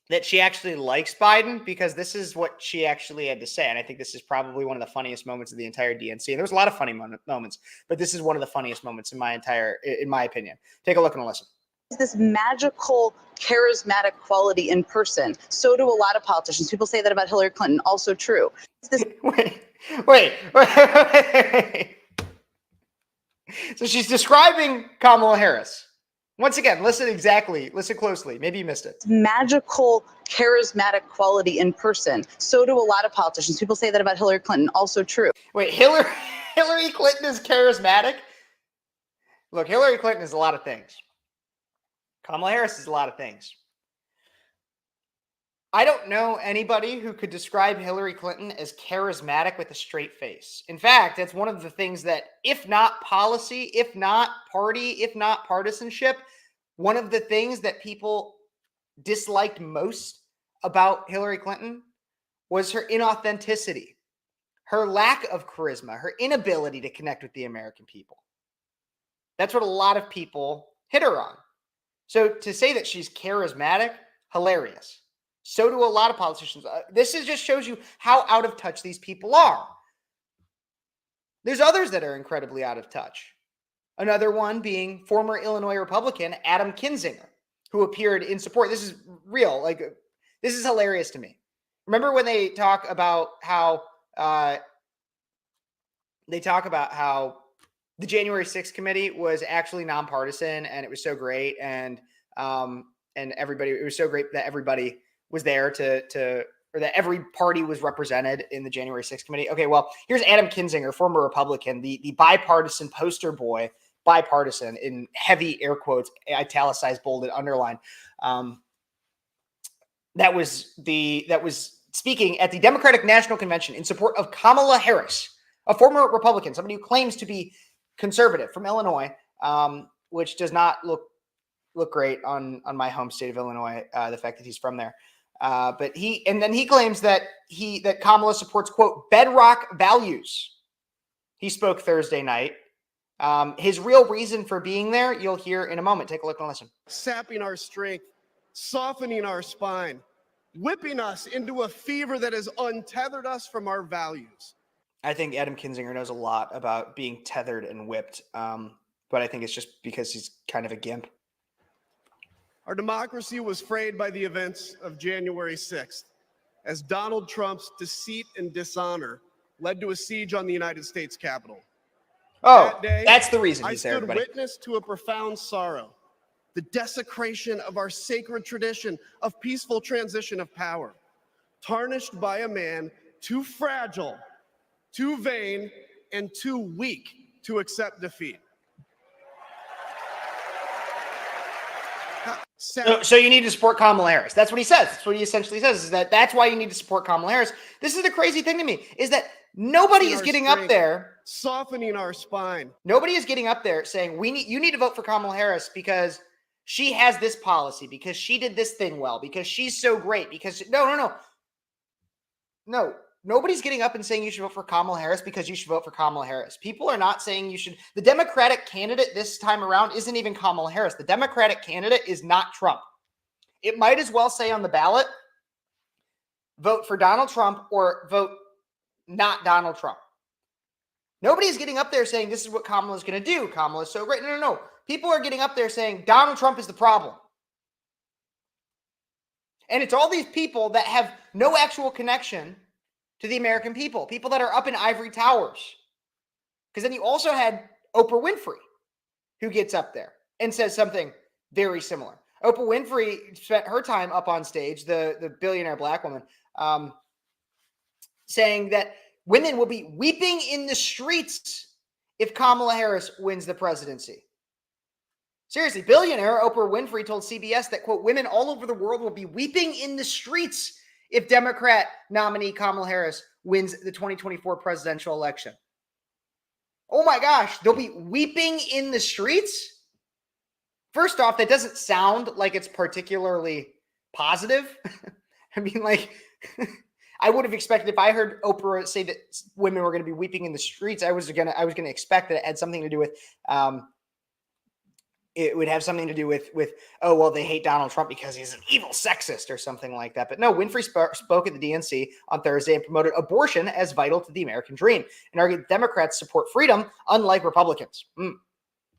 that she actually likes Biden, because this is what she actually had to say. And I think this is probably one of the funniest moments of the entire DNC. And there was a lot of funny moments, but this is one of the funniest moments in my opinion. Take a look and listen. This magical, charismatic quality in person. So do a lot of politicians. People say that about Hillary Clinton. Also true. Wait. So she's describing Kamala Harris. Once again, listen closely. Maybe you missed it. Magical, charismatic quality in person. So do a lot of politicians. People say that about Hillary Clinton. Also true. Wait, Hillary Clinton is charismatic? Look, Hillary Clinton is a lot of things. Kamala Harris is a lot of things. I don't know anybody who could describe Hillary Clinton as charismatic with a straight face. In fact, that's one of the things that, if not policy, if not party, if not partisanship, one of the things that people disliked most about Hillary Clinton was her inauthenticity, her lack of charisma, her inability to connect with the American people. That's what a lot of people hit her on. So to say that she's charismatic, hilarious. So do a lot of politicians. This just shows you how out of touch these people are. There's others that are incredibly out of touch. Another one being former Illinois Republican Adam Kinzinger, who appeared in support. This is real. This is hilarious to me. Remember when they talk about how the January 6th committee was actually nonpartisan, and it was so great, and everybody, it was so great that everybody was there or that every party was represented in the January 6th committee. Okay, well, here's Adam Kinzinger, former Republican, the bipartisan poster boy, bipartisan in heavy air quotes, italicized, bolded, underlined. That was speaking at the Democratic National Convention in support of Kamala Harris, a former Republican, somebody who claims to be conservative from Illinois, which does not look great on my home state of Illinois, the fact that he's from there. But he claims that Kamala supports, quote, bedrock values. He spoke Thursday night. His real reason for being there, you'll hear in a moment. Take a look and listen. Sapping our strength, softening our spine, whipping us into a fever that has untethered us from our values. I think Adam Kinzinger knows a lot about being tethered and whipped, but I think it's just because he's kind of a gimp. Our democracy was frayed by the events of January 6th, as Donald Trump's deceit and dishonor led to a siege on the United States Capitol. Oh, That day, that's the reason I he's there, stood everybody. witness to a profound sorrow, the desecration of our sacred tradition of peaceful transition of power, tarnished by a man too fragile, too vain, and too weak to accept defeat. So you need to support Kamala Harris. That's what he says. That's what he essentially says, is that that's why you need to support Kamala Harris. This is the crazy thing to me, is that nobody is getting up there, softening our spine. Nobody is getting up there saying, you need to vote for Kamala Harris because she has this policy, because she did this thing well, because she's so great, because no. Nobody's getting up and saying you should vote for Kamala Harris because you should vote for Kamala Harris. People are not saying you should. The Democratic candidate this time around isn't even Kamala Harris. The Democratic candidate is not Trump. It might as well say on the ballot, vote for Donald Trump or vote not Donald Trump. Nobody's getting up there saying this is what Kamala's going to do. Kamala's so great. No. People are getting up there saying Donald Trump is the problem. And it's all these people that have no actual connection to the American people that are up in ivory towers. Because then you also had Oprah Winfrey, who gets up there and says something very similar. Oprah Winfrey spent her time up on stage, the billionaire black woman, saying that women will be weeping in the streets if Kamala Harris wins the presidency. Seriously, billionaire Oprah Winfrey told CBS that, quote, women all over the world will be weeping in the streets if Democrat nominee Kamala Harris wins the 2024 presidential election. Oh my gosh, they'll be weeping in the streets? First off, that doesn't sound like it's particularly positive. I mean, like, I would have expected, if I heard Oprah say that women were going to be weeping in the streets, I was going to expect that it had something to do with, it would have something to do with, oh, well, they hate Donald Trump because he's an evil sexist or something like that. But no, Winfrey spoke at the DNC on Thursday and promoted abortion as vital to the American dream and argued Democrats support freedom, unlike Republicans.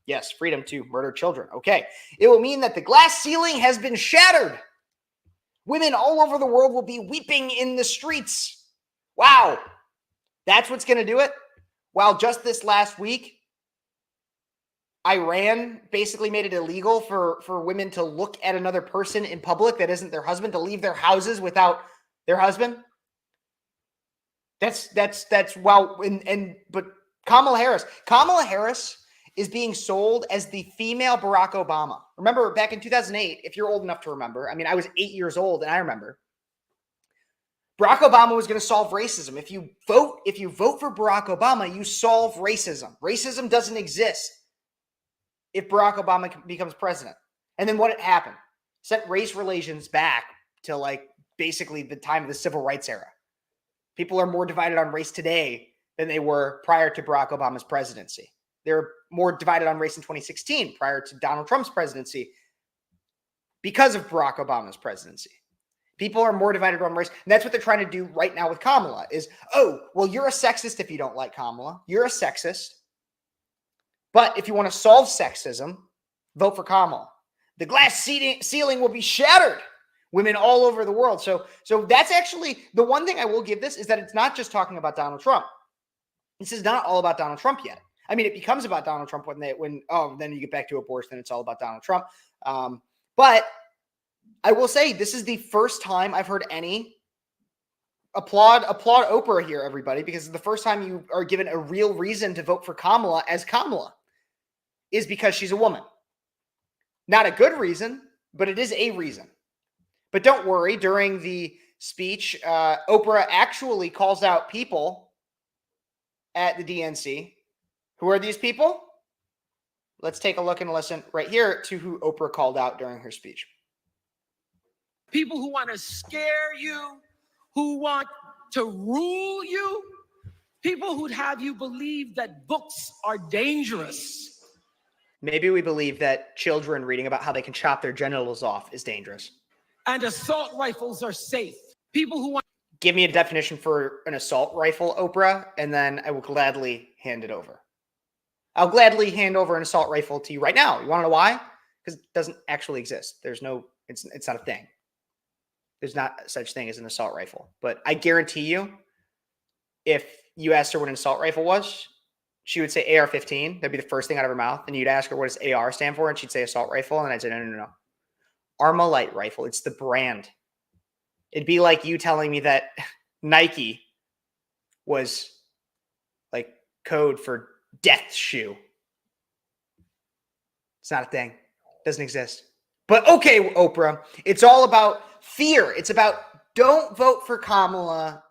Yes, freedom to murder children. Okay. It will mean that the glass ceiling has been shattered. Women all over the world will be weeping in the streets. Wow. That's what's going to do it? While just this last week, Iran basically made it illegal for women to look at another person in public that isn't their husband, to leave their houses without their husband. That's wow. But Kamala Harris is being sold as the female Barack Obama. Remember back in 2008, if you're old enough to remember, I mean, I was 8 years old and I remember Barack Obama was going to solve racism. If you vote for Barack Obama, you solve racism. Racism doesn't exist if Barack Obama becomes president. And then what happened? Sent race relations back to like basically the time of the civil rights era. People are more divided on race today than they were prior to Barack Obama's presidency. They're more divided on race in 2016 prior to Donald Trump's presidency because of Barack Obama's presidency. People are more divided on race. And that's what they're trying to do right now with Kamala is, oh, well, you're a sexist if you don't like Kamala. You're a sexist. But if you want to solve sexism, vote for Kamala. The glass ceiling will be shattered. Women all over the world. So that's actually the one thing I will give this is that it's not just talking about Donald Trump. This is not all about Donald Trump yet. I mean, it becomes about Donald Trump when then you get back to abortion and it's all about Donald Trump. But I will say this is the first time I've heard any applaud Oprah here, everybody, because it's the first time you are given a real reason to vote for Kamala as Kamala is because she's a woman. Not a good reason, but it is a reason. But don't worry, during the speech, Oprah actually calls out people at the DNC. Who are these people? Let's take a look and listen right here to who Oprah called out during her speech. People who want to scare you, who want to rule you, people who'd have you believe that books are dangerous. Maybe we believe that children reading about how they can chop their genitals off is dangerous. And assault rifles are safe. People who want... Give me a definition for an assault rifle, Oprah, and then I will gladly hand it over. I'll gladly hand over an assault rifle to you right now. You want to know why? Because because it doesn't actually exist. There's no, it's not a thing. There's not such thing as an assault rifle. But I guarantee you, if you asked her what an assault rifle was, she would say AR-15. That'd be the first thing out of her mouth. And you'd ask her, what does AR stand for? And she'd say assault rifle. And I'd say, no. Armalite rifle. It's the brand. It'd be like you telling me that Nike was like code for death shoe. It's not a thing. It doesn't exist. But okay, Oprah, it's all about fear. It's about don't vote for Kamala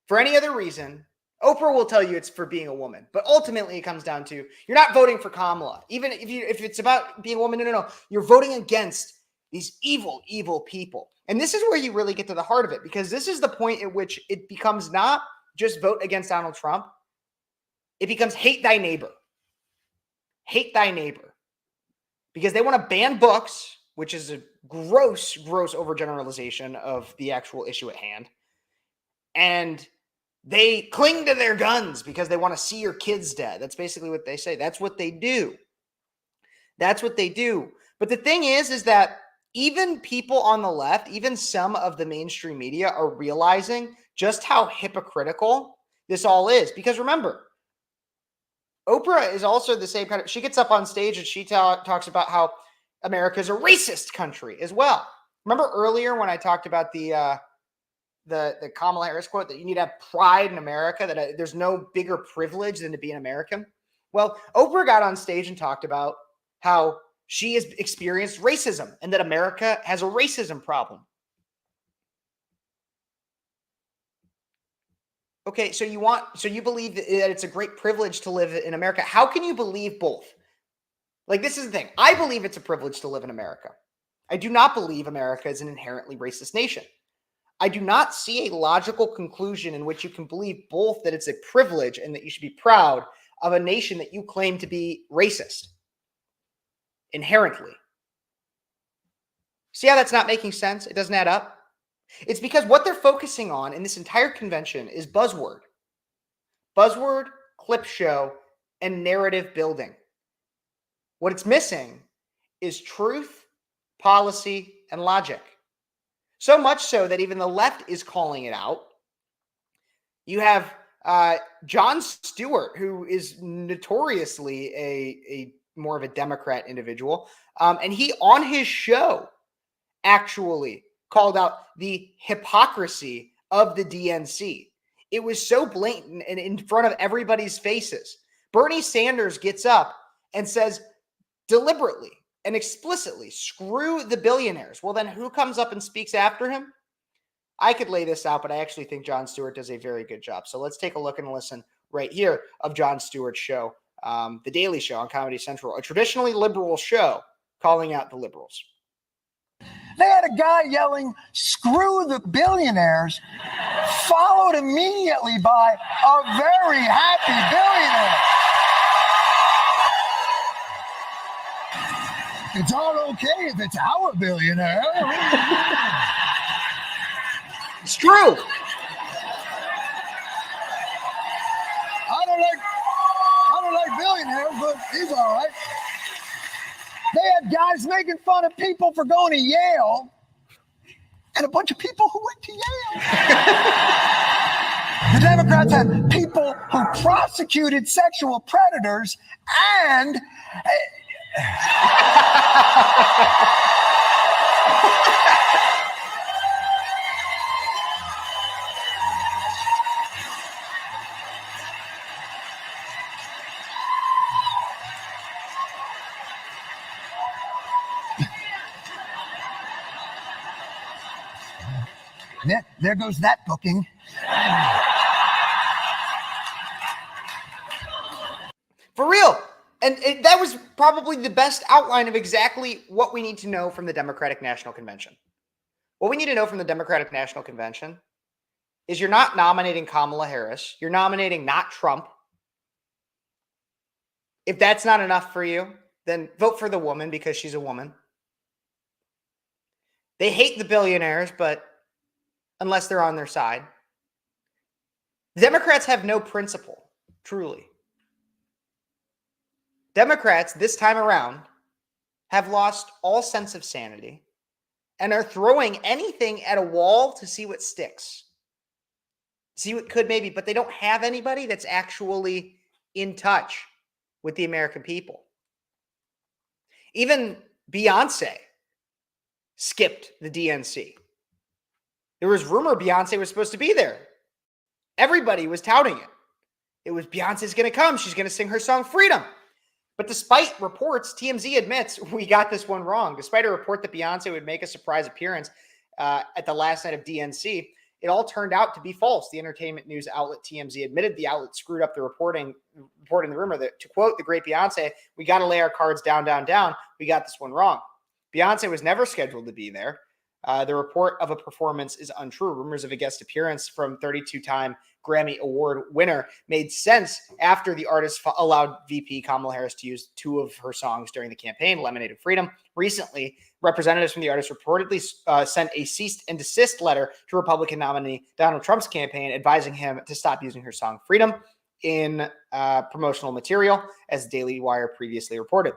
for any other reason. Oprah will tell you it's for being a woman, but ultimately it comes down to you're not voting for Kamala. Even if it's about being a woman, no. You're voting against these evil, evil people. And this is where you really get to the heart of it, because this is the point at which it becomes not just vote against Donald Trump. It becomes hate thy neighbor. Hate thy neighbor. Because they want to ban books, which is a gross, gross overgeneralization of the actual issue at hand. And they cling to their guns because they want to see your kids dead. That's basically what they say. That's what they do. That's what they do. But the thing is that even people on the left, even some of the mainstream media are realizing just how hypocritical this all is. Because remember, Oprah is also the same kind of, she gets up on stage and she talks about how America is a racist country as well. Remember earlier when I talked about the Kamala Harris quote that you need to have pride in America, that there's no bigger privilege than to be an American? Well, Oprah got on stage and talked about how she has experienced racism and that America has a racism problem. Okay, so you believe that it's a great privilege to live in America. How can you believe both? Like, this is the thing. I believe it's a privilege to live in America. I do not believe America is an inherently racist nation. I do not see a logical conclusion in which you can believe both that it's a privilege and that you should be proud of a nation that you claim to be racist. Inherently. See how that's not making sense? It doesn't add up. It's because what they're focusing on in this entire convention is buzzword. Buzzword, clip show, and narrative building. What it's missing is truth, policy, and logic. So much so that even the left is calling it out. You have Jon Stewart, who is notoriously a more of a Democrat individual. And he, on his show, actually called out the hypocrisy of the DNC. It was so blatant and in front of everybody's faces. Bernie Sanders gets up and says deliberately and explicitly, screw the billionaires. Well, then who comes up and speaks after him? I could lay this out, but I actually think Jon Stewart does a very good job. So let's take a look and listen right here of Jon Stewart's show, The Daily Show on Comedy Central, a traditionally liberal show calling out the liberals. They had a guy yelling, screw the billionaires, followed immediately by a very happy billionaire. It's all okay if it's our billionaire. It's true. I don't like billionaires, but he's all right. They had guys making fun of people for going to Yale, and a bunch of people who went to Yale. The Democrats had people who prosecuted sexual predators and there goes that booking. For real. And that was probably the best outline of exactly what we need to know from the Democratic National Convention. What we need to know from the Democratic National Convention is you're not nominating Kamala Harris. You're nominating not Trump. If that's not enough for you, then vote for the woman because she's a woman. They hate the billionaires, but unless they're on their side. The Democrats have no principle, truly. Democrats this time around have lost all sense of sanity and are throwing anything at a wall to see what sticks. See what could maybe, but they don't have anybody that's actually in touch with the American people. Even Beyonce skipped the DNC. There was rumor Beyonce was supposed to be there. Everybody was touting it. It was Beyonce's going to come. She's going to sing her song Freedom. But despite reports, TMZ admits we got this one wrong. Despite a report that Beyonce would make a surprise appearance at the last night of DNC, it all turned out to be false. The entertainment news outlet TMZ admitted the outlet screwed up the reporting the rumor that, to quote the great Beyonce, "We got to lay our cards down, down, down. We got this one wrong." Beyonce was never scheduled to be there. The report of a performance is untrue. Rumors of a guest appearance from 32-time Grammy Award winner made sense after the artist allowed VP Kamala Harris to use 2 of her songs during the campaign, Lemonade and Freedom. Recently, representatives from the artist reportedly sent a cease and desist letter to Republican nominee Donald Trump's campaign advising him to stop using her song Freedom in promotional material, as the Daily Wire previously reported.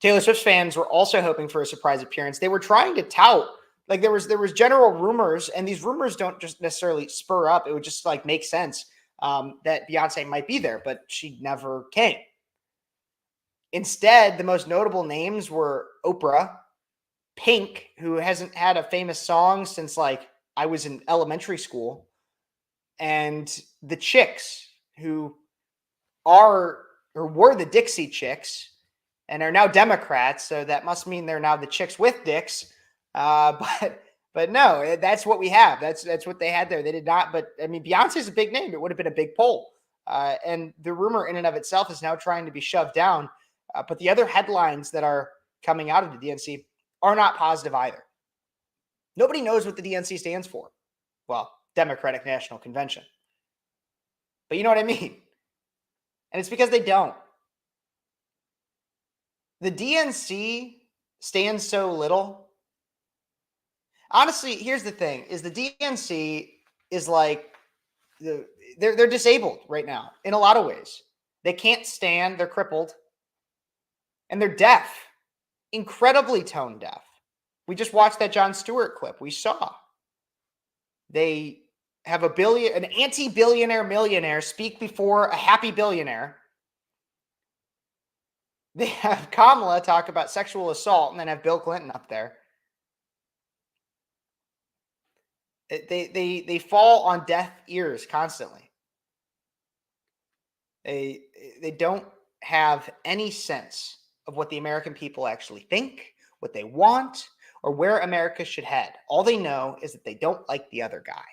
Taylor Swift's fans were also hoping for a surprise appearance. They were trying to tout, like there was general rumors, and these rumors don't just necessarily spur up. It would just like make sense that Beyonce might be there, but she never came. Instead, the most notable names were Oprah, Pink, who hasn't had a famous song since like I was in elementary school, and the Chicks, who are or were the Dixie Chicks and are now Democrats, so that must mean they're now the Chicks with dicks. But no, that's what we have. That's what they had there. They did not, but I mean, Beyonce's a big name. It would have been a big poll. And the rumor in and of itself is now trying to be shoved down. But the other headlines that are coming out of the DNC are not positive either. Nobody knows what the DNC stands for. Well, Democratic National Convention. But you know what I mean? And it's because they don't. The DNC stands so little. Honestly, here's the thing, is the DNC is like, they're disabled right now in a lot of ways. They can't stand, they're crippled, and they're deaf, incredibly tone deaf. We just watched that Jon Stewart clip. We saw. They have an anti-billionaire millionaire speak before a happy billionaire. They have Kamala talk about sexual assault and then have Bill Clinton up there. They fall on deaf ears constantly. They don't have any sense of what the American people actually think, what they want, or where America should head. All they know is that they don't like the other guy.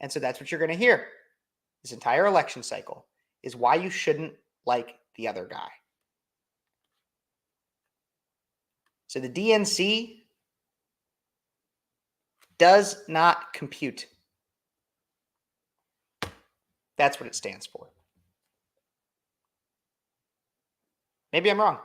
And so that's what you're going to hear this entire election cycle, is why you shouldn't like the other guy. So the DNC does not compute. That's what it stands for. Maybe I'm wrong.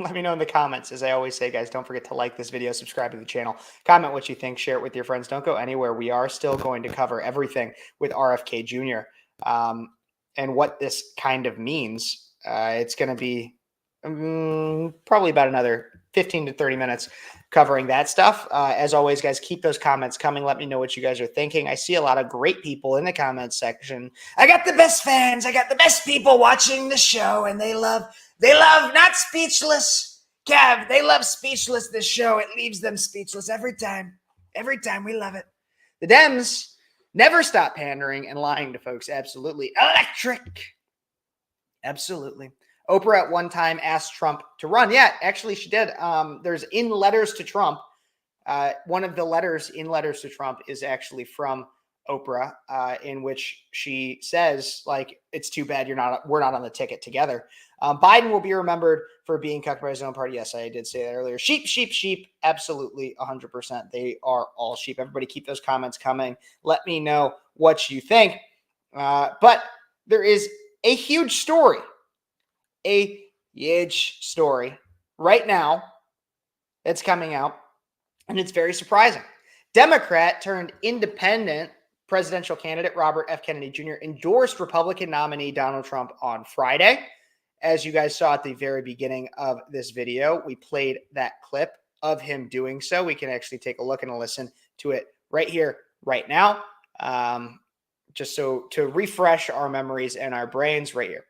Let me know in the comments. As I always say, guys, don't forget to like this video, subscribe to the channel, comment what you think, share it with your friends. Don't go anywhere. We are still going to cover everything with RFK Jr. And what this kind of means. It's going to be probably about another 15 to 30 minutes covering that stuff. As always, guys, keep those comments coming. Let me know what you guys are thinking. I see a lot of great people in the comments section. I got the best fans. I got the best people watching the show, and they love not Speechless. Kev, they love Speechless, this show. It leaves them speechless every time. Every time. We love it. The Dems never stop pandering and lying to folks. Absolutely. Electric. Absolutely. Oprah at one time asked Trump to run. Yeah, actually she did. There's in letters to Trump. One of the letters in letters to Trump is actually from Oprah, in which she says, like, it's too bad we're not on the ticket together. Biden will be remembered for being cucked by his own party. Yes, I did say that earlier. Sheep, sheep, sheep. Absolutely, 100%. They are all sheep. Everybody keep those comments coming. Let me know what you think. But there is a huge story. A huge story right now that's coming out, and it's very surprising. Democrat turned independent presidential candidate Robert F. Kennedy Jr. endorsed Republican nominee Donald Trump on Friday. as you guys saw at the very beginning of this video, we played that clip of him doing so. We can actually take a look and listen to it right here, right now. Just so to refresh our memories and our brains right here.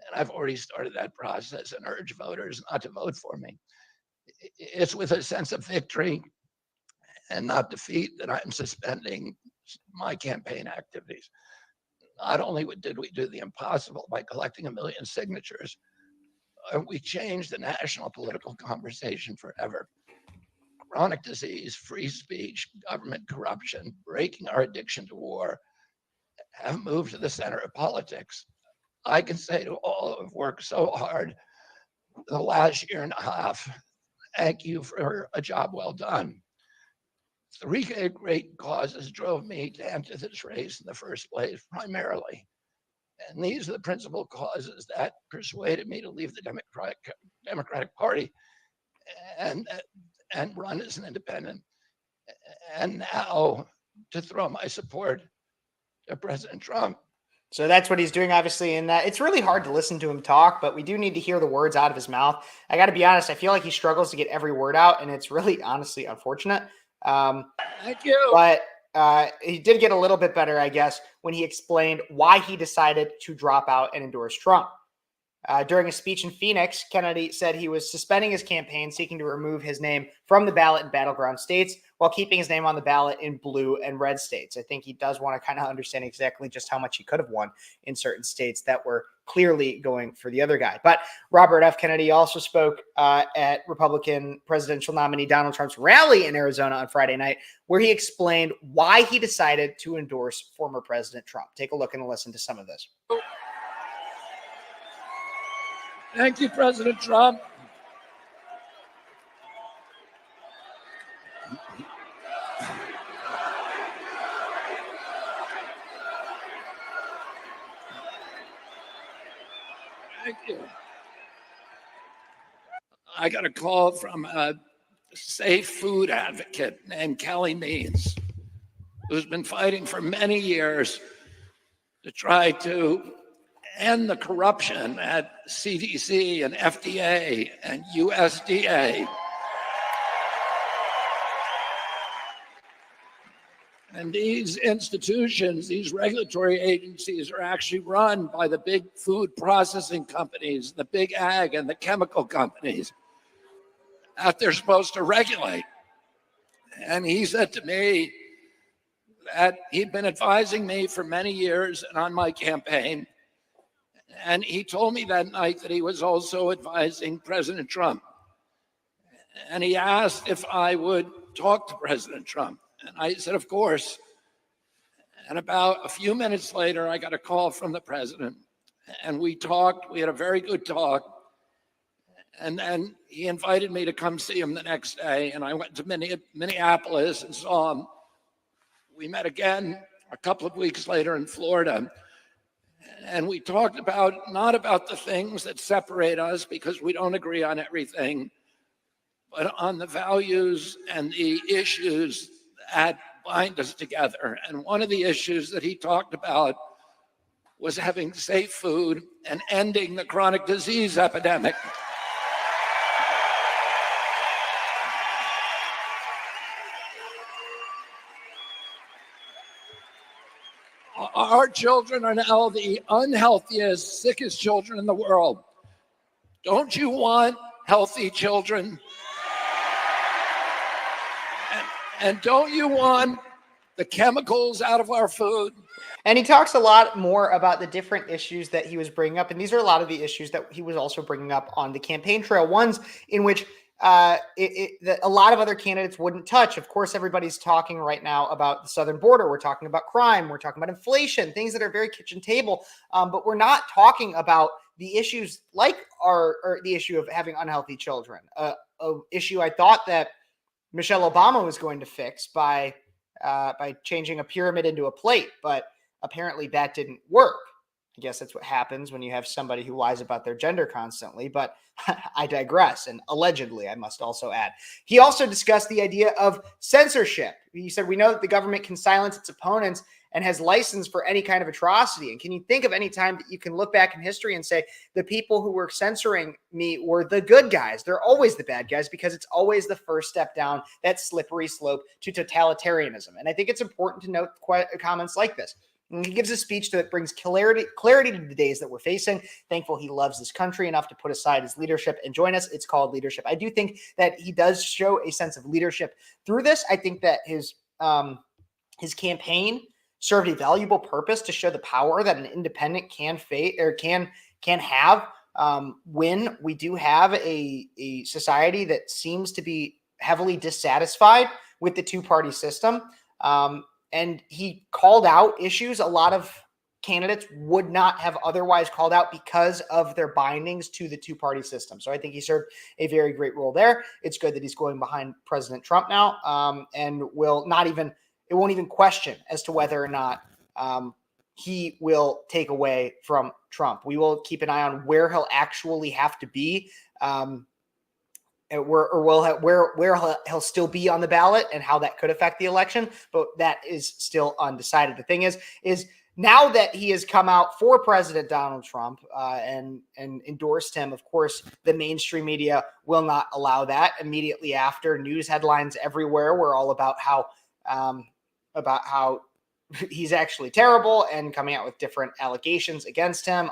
And I've already started that process and urge voters not to vote for me. It's with a sense of victory and not defeat that I'm suspending my campaign activities. Not only did we do the impossible by collecting 1 million signatures, we changed the national political conversation forever. Chronic disease, free speech, government corruption, breaking our addiction to war have moved to the center of politics. I can say to all who have worked so hard the last year and a half, thank you for a job well done. 3 great causes drove me to enter this race in the first place, primarily. And these are the principal causes that persuaded me to leave the Democratic Party and run as an independent. And now to throw my support to President Trump. So that's what he's doing, obviously, in that it's really hard to listen to him talk, but we do need to hear the words out of his mouth. I got to be honest, I feel like he struggles to get every word out, and it's really, honestly, unfortunate. Thank you. But he did get a little bit better, I guess, when he explained why he decided to drop out and endorse Trump. During a speech in Phoenix, Kennedy said he was suspending his campaign, seeking to remove his name from the ballot in battleground states while keeping his name on the ballot in blue and red states. I think he does want to kind of understand exactly just how much he could have won in certain states that were clearly going for the other guy. But Robert F. Kennedy also spoke at Republican presidential nominee Donald Trump's rally in Arizona on Friday night, where he explained why he decided to endorse former President Trump. Take a look and listen to some of this. Thank you, President Trump. Thank you. I got a call from a safe food advocate named Kelly Means, who's been fighting for many years to try to end the corruption at CDC and FDA and USDA. And these institutions, these regulatory agencies are actually run by the big food processing companies, the big ag and the chemical companies that they're supposed to regulate. And he said to me that he'd been advising me for many years and on my campaign. And he told me that night that he was also advising President Trump. And he asked if I would talk to President Trump. And I said, of course. And about a few minutes later, I got a call from the president. And we talked. We had a very good talk. And then he invited me to come see him the next day. And I went to Minneapolis and saw him. We met again a couple of weeks later in Florida. And we talked about, not about the things that separate us because we don't agree on everything, but on the values and the issues that bind us together. And one of the issues that he talked about was having safe food and ending the chronic disease epidemic. Our children are now the unhealthiest, sickest children in the world. Don't you want healthy children? And don't you want the chemicals out of our food? And he talks a lot more about the different issues that he was bringing up. And these are a lot of the issues that he was also bringing up on the campaign trail, ones in which a lot of other candidates wouldn't touch. Of course, everybody's talking right now about the southern border. We're talking about crime. We're talking about inflation, things that are very kitchen table. But we're not talking about the issues like the issue of having unhealthy children, a issue I thought that Michelle Obama was going to fix by changing a pyramid into a plate, but apparently that didn't work. I guess that's what happens when you have somebody who lies about their gender constantly, but I digress. And allegedly, I must also add. He also discussed the idea of censorship. He said, we know that the government can silence its opponents and has license for any kind of atrocity. And can you think of any time that you can look back in history and say the people who were censoring me were the good guys? They're always the bad guys because it's always the first step down that slippery slope to totalitarianism. And I think it's important to note comments like this. And he gives a speech that brings clarity to the days that we're facing. Thankful he loves this country enough to put aside his leadership and join us. It's called leadership. I do think that he does show a sense of leadership through this. I think that his campaign served a valuable purpose to show the power that an independent can have when we do have a society that seems to be heavily dissatisfied with the two-party system. And he called out issues a lot of candidates would not have otherwise called out because of their bindings to the two-party system. So I think he served a very great role there. It's good that he's going behind President Trump now, and it won't even question as to whether or not he will take away from Trump. We will keep an eye on where he'll actually have to be, where he'll still be on the ballot and how that could affect the election, but that is still undecided. The thing is now that he has come out for President Donald Trump and endorsed him, of course, the mainstream media will not allow that. Immediately after, news headlines everywhere were all about how he's actually terrible and coming out with different allegations against him,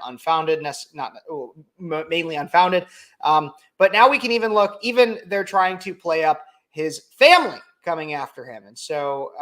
mainly unfounded. But now we can even they're trying to play up his family coming after him. And so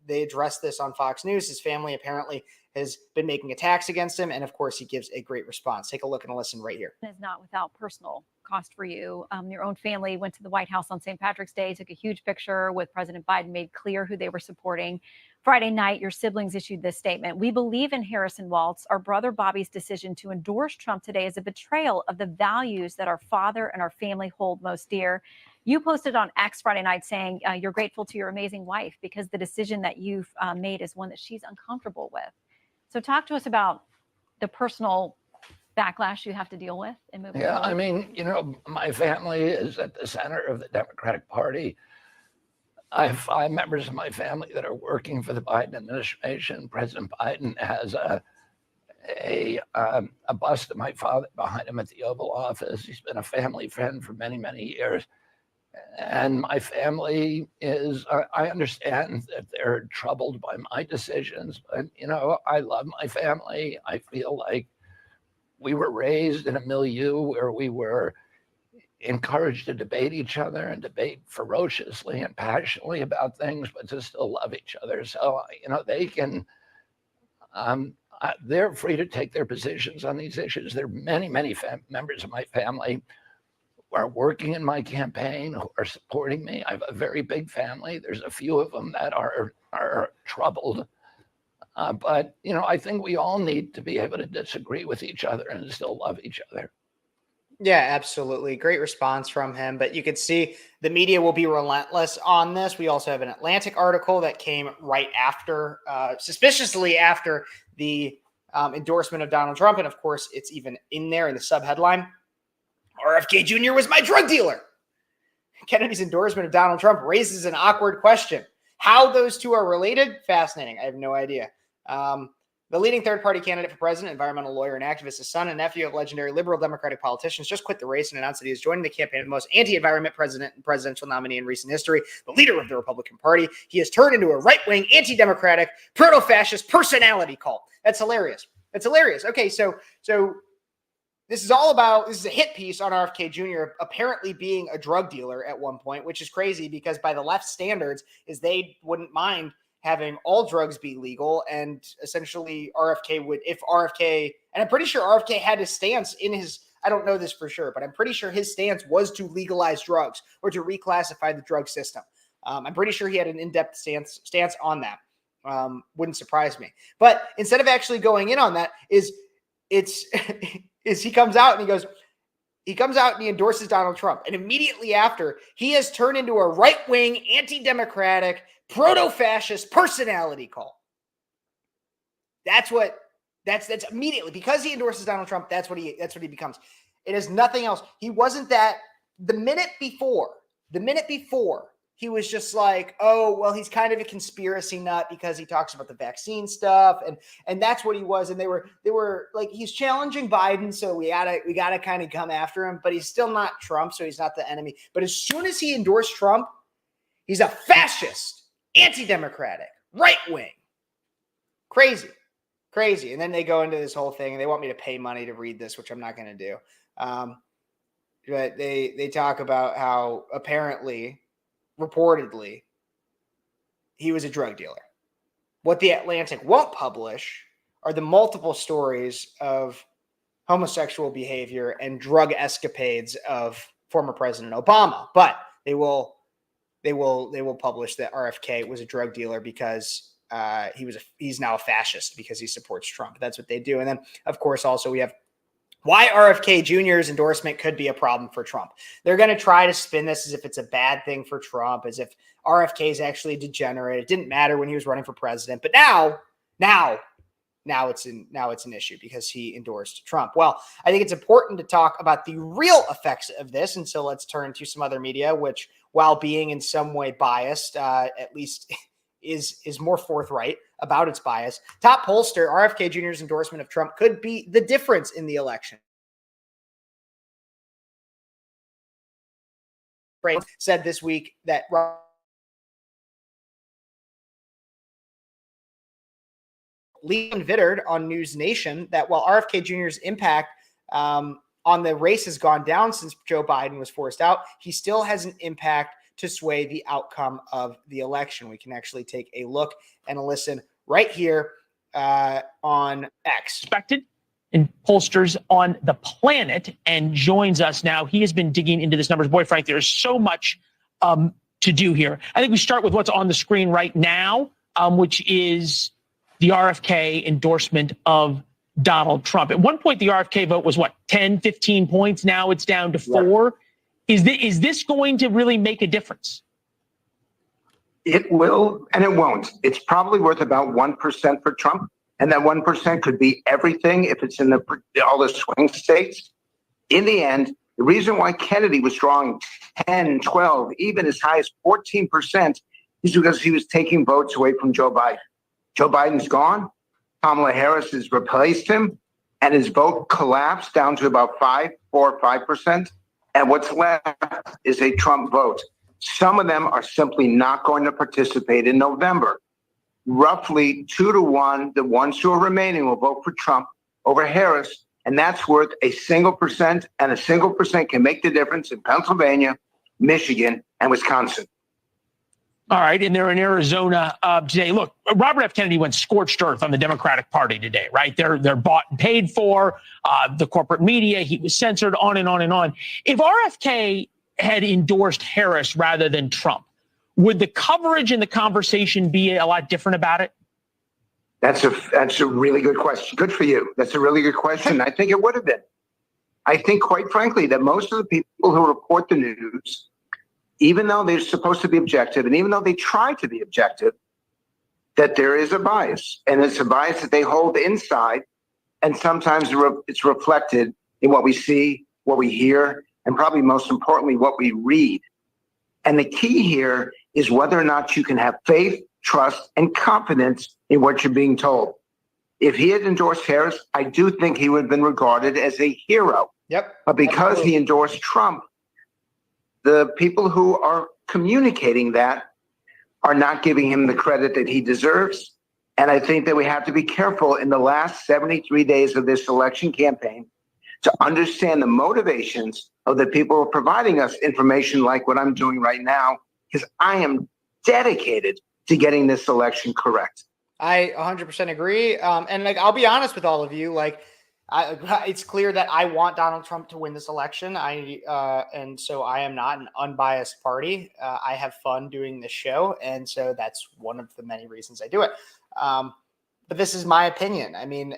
they addressed this on Fox News. His family apparently has been making attacks against him. And of course, he gives a great response. Take a look and a listen right here. Is not without personal cost for you. Your own family went to the White House on St. Patrick's Day, took a huge picture with President Biden, made clear who they were supporting. Friday night, your siblings issued this statement. We believe in Harrison Waltz. Our brother Bobby's decision to endorse Trump today is a betrayal of the values that our father and our family hold most dear. You posted on X Friday night saying you're grateful to your amazing wife because the decision that you've made is one that she's uncomfortable with. So talk to us about the personal backlash you have to deal with in moving forward. I mean, my family is at the center of the Democratic Party. I have 5 members of my family that are working for the Biden administration. President Biden has a bust of my father behind him at the Oval Office. He's been a family friend for many, many years. And my family I understand that they're troubled by my decisions, but, I love my family. I feel like we were raised in a milieu where we were encouraged to debate each other and debate ferociously and passionately about things, but to still love each other. So, they can, they're free to take their positions on these issues. There are many, many members of my family who are working in my campaign, who are supporting me. I have a very big family. There's a few of them that are troubled. But, I think we all need to be able to disagree with each other and still love each other. Yeah, absolutely. Great response from him. But you could see the media will be relentless on this. We also have an Atlantic article that came right after, suspiciously after the endorsement of Donald Trump. And of course, it's even in there in the subheadline. RFK Jr. was my drug dealer. Kennedy's endorsement of Donald Trump raises an awkward question. How those two are related? Fascinating. I have no idea. The leading third-party candidate for president, environmental lawyer and activist, his son and nephew of legendary liberal Democratic politicians, just quit the race and announced that he is joining the campaign of the most anti-environment president and presidential nominee in recent history, the leader of the Republican Party. He has turned into a right-wing, anti-democratic, proto-fascist personality cult. That's hilarious. It's hilarious. Okay, so this is a hit piece on RFK Jr. apparently being a drug dealer at one point, which is crazy because by the left standards is they wouldn't mind having all drugs be legal. And essentially RFK would, and I'm pretty sure RFK had his stance in his, I don't know this for sure, but I'm pretty sure his stance was to legalize drugs or to reclassify the drug system. I'm pretty sure he had an in-depth stance on that. Wouldn't surprise me. But instead of actually going in on that is he comes out and he endorses Donald Trump. And immediately after, he has turned into a right-wing, anti-democratic, proto-fascist personality cult. That's immediately because he endorses Donald Trump. That's what he becomes. It is nothing else. He wasn't that the minute before he was just like, oh, well, he's kind of a conspiracy nut because he talks about the vaccine stuff. And that's what he was. And they were like, he's challenging Biden. So we gotta kind of come after him, but he's still not Trump. So he's not the enemy. But as soon as he endorsed Trump, he's a fascist, anti-democratic, right wing. Crazy. And then they go into this whole thing and they want me to pay money to read this, which I'm not going to do. But they talk about how apparently, reportedly, he was a drug dealer. What the Atlantic won't publish are the multiple stories of homosexual behavior and drug escapades of former President Obama. But they will publish that RFK was a drug dealer because he's now a fascist because he supports Trump. That's what they do. And then, of course, also we have why RFK Jr.'s endorsement could be a problem for Trump. They're going to try to spin this as if it's a bad thing for Trump, as if RFK is actually degenerate. It didn't matter when he was running for president, but now it's an issue because he endorsed Trump. Well, I think it's important to talk about the real effects of this, and so let's turn to some other media, which, while being in some way biased, at least is more forthright about its bias. Top pollster RFK Jr.'s endorsement of Trump could be the difference in the election. Said this week that Leland Vittard on News Nation that while RFK Jr.'s impact on the race has gone down since Joe Biden was forced out, he still has an impact to sway the outcome of the election. We can actually take a look and a listen right here on X. Expected in pollsters on the planet and joins us now. He has been digging into this numbers. Boy, Frank, there's so much to do here. I think we start with what's on the screen right now, which is the RFK endorsement of Donald Trump. At one point, the RFK vote was 10, 15 points. Now it's down to 4. Yeah. Is this going to really make a difference? It will and it won't. It's probably worth about 1% for Trump. And that 1% could be everything if it's in all the swing states. In the end, the reason why Kennedy was drawing 10, 12, even as high as 14% is because he was taking votes away from Joe Biden. Joe Biden's gone. Kamala Harris has replaced him, and his vote collapsed down to about 4 or 5%. And what's left is a Trump vote. Some of them are simply not going to participate in November. Roughly 2 to 1, the ones who are remaining will vote for Trump over Harris, and that's worth a single percent, and a single percent can make the difference in Pennsylvania, Michigan, and Wisconsin. All right, and they're in Arizona today. Look, Robert F. Kennedy went scorched earth on the Democratic Party today, right? They're bought and paid for, the corporate media. He was censored, on and on and on. If RFK had endorsed Harris rather than Trump, would the coverage and the conversation be a lot different about it? That's a really good question. Good for you. That's a really good question. I think it would have been. I think, quite frankly, that most of the people who report the news, even though they're supposed to be objective, and even though they try to be objective, that there is a bias. And it's a bias that they hold inside. And sometimes it's reflected in what we see, what we hear, and probably most importantly, what we read. And the key here is whether or not you can have faith, trust, and confidence in what you're being told. If he had endorsed Harris, I do think he would have been regarded as a hero. Yep. But because he endorsed Trump, the people who are communicating that are not giving him the credit that he deserves. And I think that we have to be careful in the last 73 days of this election campaign to understand the motivations of the people who are providing us information like what I'm doing right now, because I am dedicated to getting this election correct. I 100% agree. And I'll be honest with all of you, it's clear that I want Donald Trump to win this election. And so I am not an unbiased party. I have fun doing this show. And so that's one of the many reasons I do it. But this is my opinion. I mean,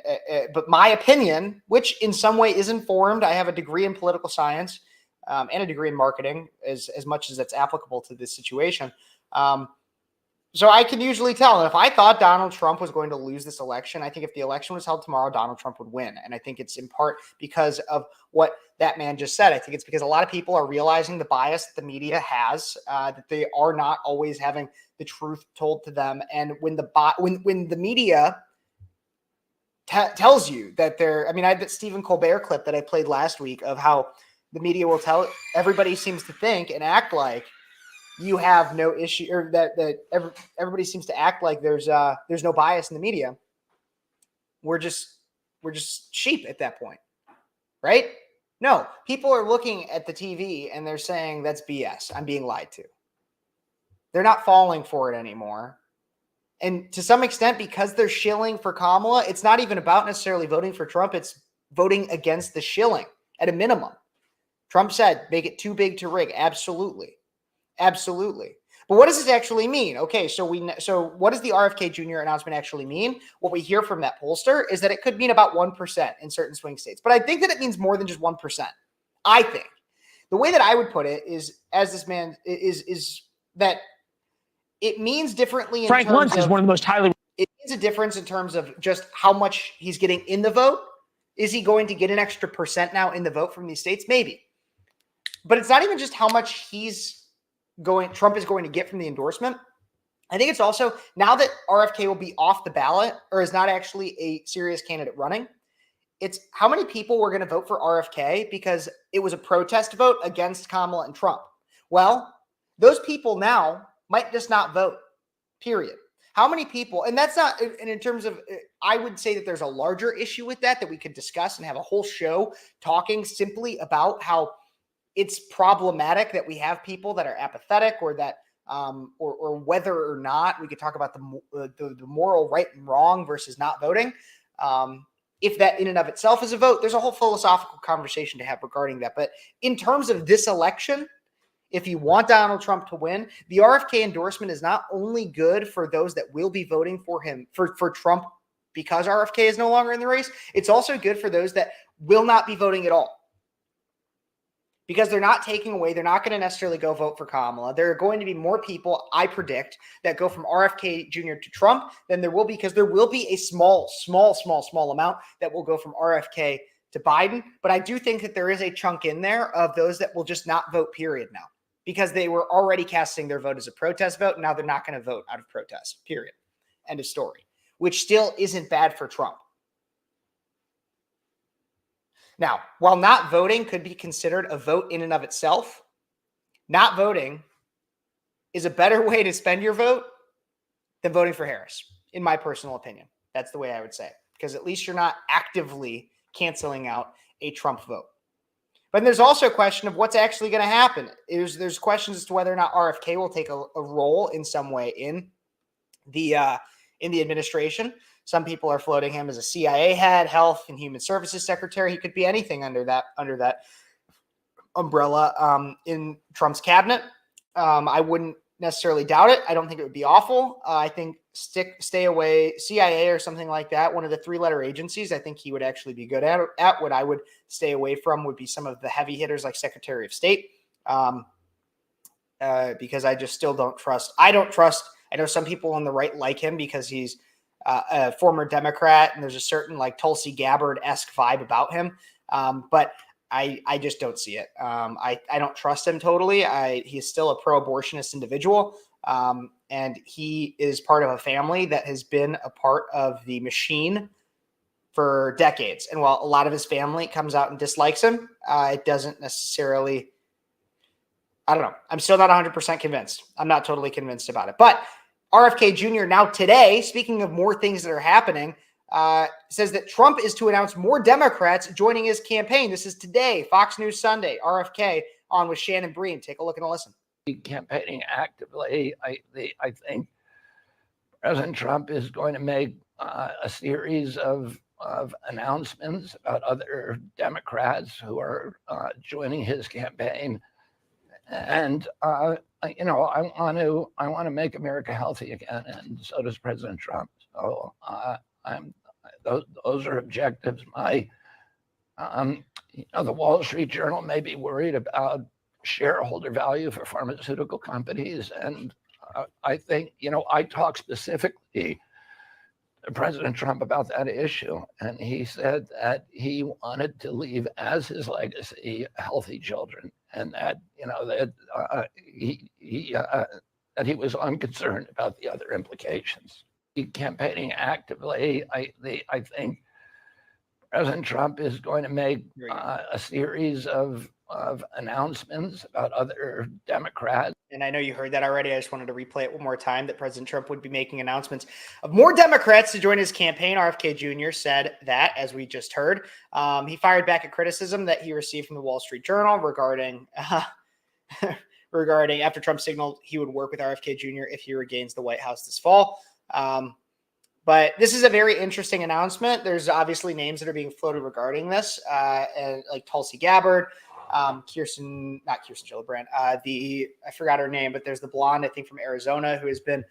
but my opinion, which in some way is informed, I have a degree in political science and a degree in marketing as much as that's applicable to this situation. So I can usually tell. And if I thought Donald Trump was going to lose this election, I think if the election was held tomorrow, Donald Trump would win. And I think it's in part because of what that man just said. I think it's because a lot of people are realizing the bias that the media has, that they are not always having the truth told to them. And when the media tells you that they're, I mean, I had that Stephen Colbert clip that I played last week of how the media will tell, everybody seems to think and act like you have no issue, or that everybody seems to act like there's no bias in the media. We're just sheep at that point, right? No, people are looking at the TV and they're saying that's BS. I'm being lied to. They're not falling for it anymore. And to some extent, because they're shilling for Kamala, it's not even about necessarily voting for Trump. It's voting against the shilling at a minimum. Trump said, make it too big to rig. Absolutely. Absolutely. But what does this actually mean? Okay, so what does the RFK Jr. announcement actually mean? What we hear from that pollster is that it could mean about 1% in certain swing states. But I think that it means more than just 1%. I think. The way that I would put it is, as this man is that it means differently in Frank terms Luntz is one of the most highly. It means a difference in terms of just how much he's getting in the vote. Is he going to get an extra percent now in the vote from these states? Maybe. But it's not even just how much Trump is going to get from the endorsement. I think it's also, now that RFK will be off the ballot or is not actually a serious candidate running, it's how many people were going to vote for RFK because it was a protest vote against Kamala and Trump. Well, those people now might just not vote, period. How many people, and that's not, and in terms of, I would say that there's a larger issue with that we could discuss and have a whole show talking simply about how it's problematic that we have people that are apathetic, or that, or whether or not we could talk about the moral right and wrong versus not voting. If that in and of itself is a vote, there's a whole philosophical conversation to have regarding that. But in terms of this election, if you want Donald Trump to win, the RFK endorsement is not only good for those that will be voting for him, for Trump, because RFK is no longer in the race. It's also good for those that will not be voting at all, because they're not taking away. They're not going to necessarily go vote for Kamala. There are going to be more people, I predict, that go from RFK Jr. to Trump than there will be, because there will be a small amount that will go from RFK to Biden. But I do think that there is a chunk in there of those that will just not vote, period, now, because they were already casting their vote as a protest vote. Now they're not going to vote out of protest, period. End of story, which still isn't bad for Trump. Now, while not voting could be considered a vote in and of itself, not voting is a better way to spend your vote than voting for Harris, in my personal opinion. That's the way I would say it, because at least you're not actively canceling out a Trump vote. But there's also a question of what's actually going to happen. There's questions as to whether or not RFK will take a role in some way in the administration. Some people are floating him as a CIA head, Health and Human Services Secretary. He could be anything under that umbrella in Trump's cabinet. I wouldn't necessarily doubt it. I don't think it would be awful. I think stay away, CIA or something like that, one of the 3-letter agencies. I think he would actually be good at. What I would stay away from would be some of the heavy hitters like Secretary of State, because I just still don't trust. I know some people on the right like him because he's a former Democrat, and there's a certain like Tulsi Gabbard-esque vibe about him. But I just don't see it. I don't trust him totally. He's still a pro-abortionist individual. And he is part of a family that has been a part of the machine for decades. And while a lot of his family comes out and dislikes him, it doesn't necessarily, I don't know. I'm still not 100% convinced. I'm not totally convinced about it. But RFK Jr. now today, speaking of more things that are happening, says that Trump is to announce more Democrats joining his campaign. This is today, Fox News Sunday. RFK on with Shannon Breen. Take a look and a listen. Campaigning actively. I think President Trump is going to make a series of announcements about other Democrats who are joining his campaign, and I want to make America healthy again, and so does President Trump. So those are objectives. The Wall Street Journal may be worried about shareholder value for pharmaceutical companies, and I think, I talked specifically to President Trump about that issue, and he said that he wanted to leave as his legacy healthy children, and that, that he was unconcerned about the other implications. Campaigning actively, I think President Trump is going to make a series of announcements about other Democrats. And I know you heard that already. I just wanted to replay it one more time that President Trump would be making announcements of more Democrats to join his campaign. RFK Jr. said that, as we just heard. He fired back at criticism that he received from the Wall Street Journal regarding after Trump signaled he would work with RFK Jr. if he regains the White House this fall. But this is a very interesting announcement. There's obviously names that are being floated regarding this, and like Tulsi Gabbard, not Kirsten Gillibrand. I forgot her name, but there's the blonde, I think, from Arizona, who has been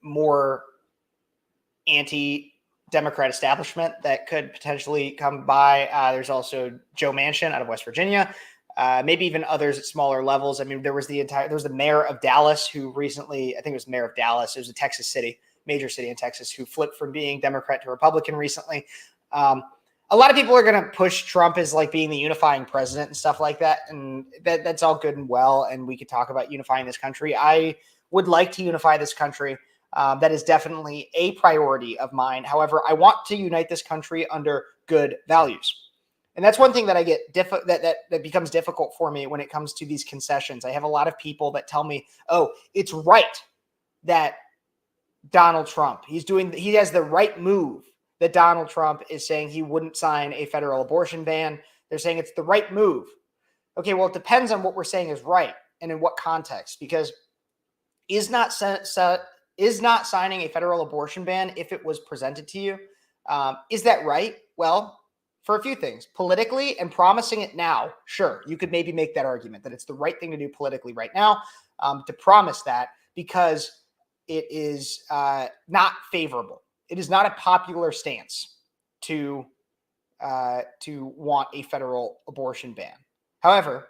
more anti-Democrat establishment that could potentially come by. There's also Joe Manchin out of West Virginia. Maybe even others at smaller levels. I mean, there was the mayor of Dallas who recently, I think it was mayor of Dallas. It was a Texas city, major city in Texas, who flipped from being Democrat to Republican recently. A lot of people are going to push Trump as like being the unifying president and stuff like that. And that's all good and well. And we could talk about unifying this country. I would like to unify this country. That is definitely a priority of mine. However, I want to unite this country under good values. And that's one thing that I get that becomes difficult for me when it comes to these concessions. I have a lot of people that tell me, "Oh, it's right that Donald Trump, he has the right move that Donald Trump is saying he wouldn't sign a federal abortion ban." They're saying it's the right move. Okay, well, it depends on what we're saying is right and in what context, because is not signing a federal abortion ban, if it was presented to you, is that right? Well, for a few things, politically and promising it now, sure, you could maybe make that argument that it's the right thing to do politically right now, to promise that, because it is not favorable. It is not a popular stance to want a federal abortion ban. However,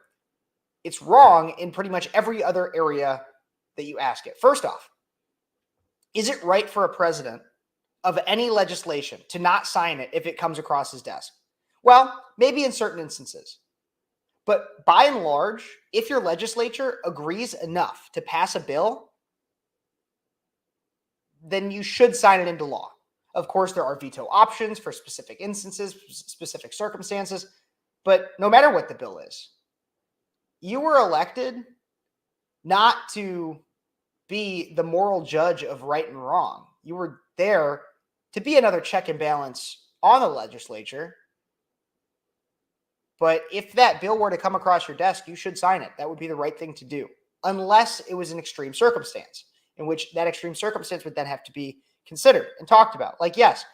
it's wrong in pretty much every other area that you ask it. First off, is it right for a president of any legislation to not sign it if it comes across his desk? Well, maybe in certain instances. But by and large, if your legislature agrees enough to pass a bill, then you should sign it into law. Of course, there are veto options for specific instances, specific circumstances, but no matter what the bill is, you were elected not to be the moral judge of right and wrong. You were there to be another check and balance on the legislature. But if that bill were to come across your desk, you should sign it. That would be the right thing to do, unless it was an extreme circumstance, in which that extreme circumstance would then have to be considered and talked about. Like, yes,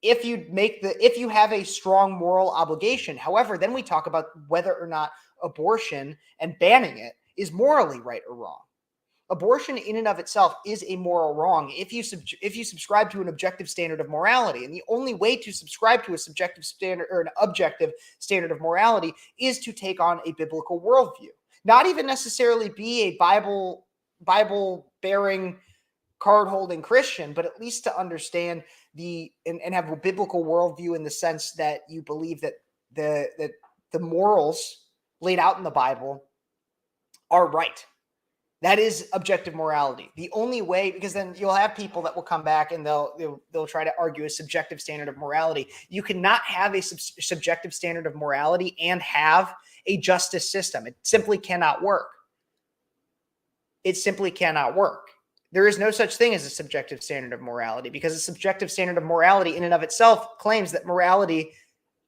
if you have a strong moral obligation, however, then we talk about whether or not abortion and banning it is morally right or wrong. Abortion in and of itself is a moral wrong if you subscribe to an objective standard of morality. And the only way to subscribe to a subjective standard or an objective standard of morality is to take on a biblical worldview. Not even necessarily be a Bible-bearing, card-holding Christian, but at least to understand and have a biblical worldview in the sense that you believe that the morals laid out in the Bible are right. That is objective morality. The only way, because then you'll have people that will come back and they'll try to argue a subjective standard of morality. You cannot have a subjective standard of morality and have a justice system. It simply cannot work. It simply cannot work. There is no such thing as a subjective standard of morality, because a subjective standard of morality in and of itself claims that morality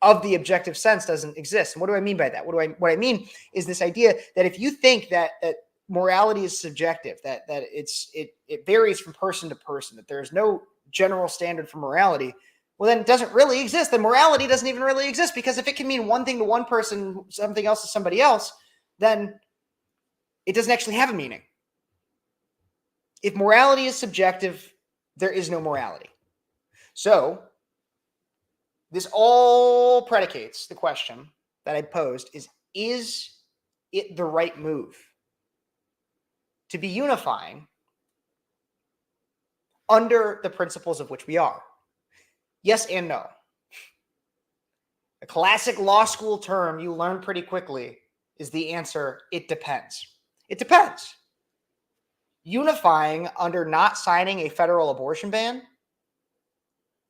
of the objective sense doesn't exist. And what do I mean by that? What I mean is this idea that if you think that morality is subjective, that it varies from person to person, that there's no general standard for morality, well, then it doesn't really exist. Then morality doesn't even really exist, because if it can mean one thing to one person, something else to somebody else, then it doesn't actually have a meaning. If morality is subjective, there is no morality. So this all predicates the question that I posed is it the right move? to be unifying under the principles of which we are? Yes and no. A classic law school term you learn pretty quickly is the answer, it depends. It depends. Unifying under not signing a federal abortion ban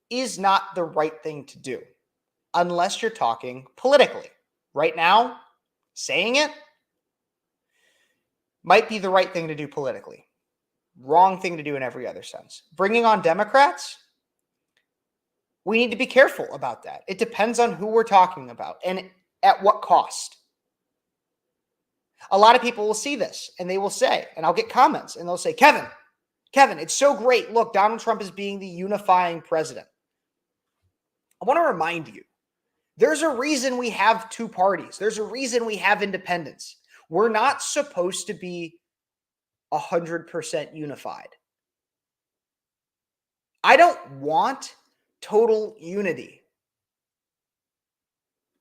is not the right thing to do unless you're talking politically. Right now, saying it might be the right thing to do politically. Wrong thing to do in every other sense. Bringing on Democrats, we need to be careful about that. It depends on who we're talking about and at what cost. A lot of people will see this and they will say, and I'll get comments and they'll say, Kevin, it's so great. Look, Donald Trump is being the unifying president. I want to remind you, there's a reason we have two parties. There's a reason we have independents. We're not supposed to be 100% unified. I don't want total unity.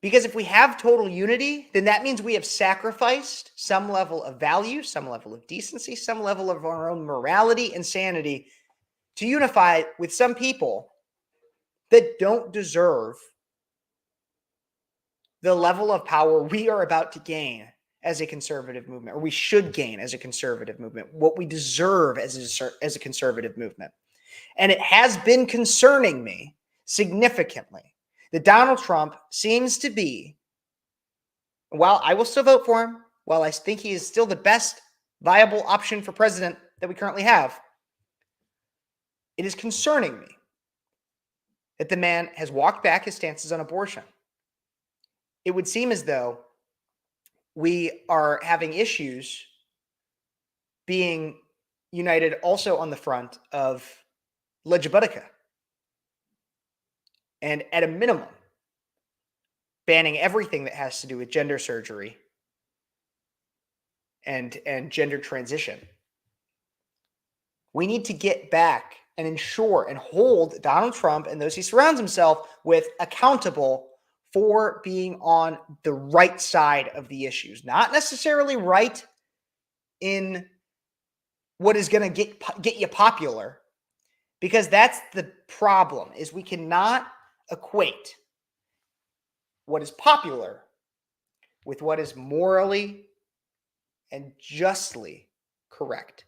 Because if we have total unity, then that means we have sacrificed some level of value, some level of decency, some level of our own morality and sanity to unify with some people that don't deserve the level of power we are about to gain as a conservative movement, or we should gain as a conservative movement, what we deserve as a conservative movement. And it has been concerning me significantly that Donald Trump seems to be, while I will still vote for him, while I think he is still the best viable option for president that we currently have, it is concerning me that the man has walked back his stances on abortion. It would seem as though we are having issues being united also on the front of legislatica. And at a minimum, banning everything that has to do with gender surgery and gender transition. We need to get back and ensure and hold Donald Trump and those he surrounds himself with accountable for being on the right side of the issues. Not necessarily right in what is going to get you popular, because that's the problem, is we cannot equate what is popular with what is morally and justly correct.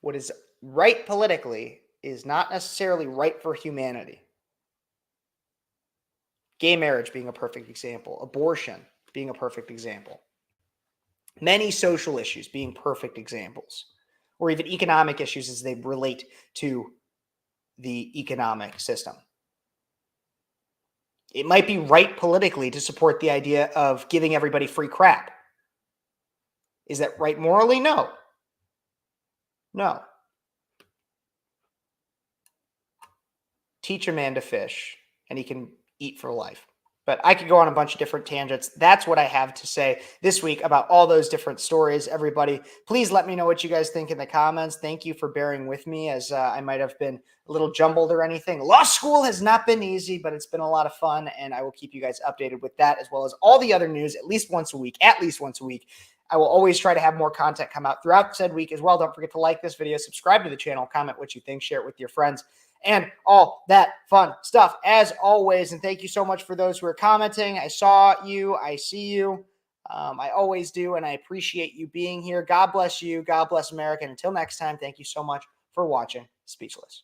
What is right politically is not necessarily right for humanity. Gay marriage being a perfect example, abortion being a perfect example, many social issues being perfect examples, or even economic issues as they relate to the economic system. It might be right politically to support the idea of giving everybody free crap. Is that right morally? No. No. Teach a man to fish, and he can eat for life. But I could go on a bunch of different tangents. That's what I have to say this week about all those different stories. Everybody, please let me know what you guys think in the comments. Thank you for bearing with me, as I might have been a little jumbled or anything. Law school has not been easy, but it's been a lot of fun, and I will keep you guys updated with that, as well as all the other news at least once a week. I will always try to have more content come out throughout said week as well. Don't forget to like this video, subscribe to the channel, comment what you think, share it with your friends, and all that fun stuff as always. And thank you so much for those who are commenting. I saw you. I see you. I always do. And I appreciate you being here. God bless you. God bless America. And until next time, thank you so much for watching Speechless.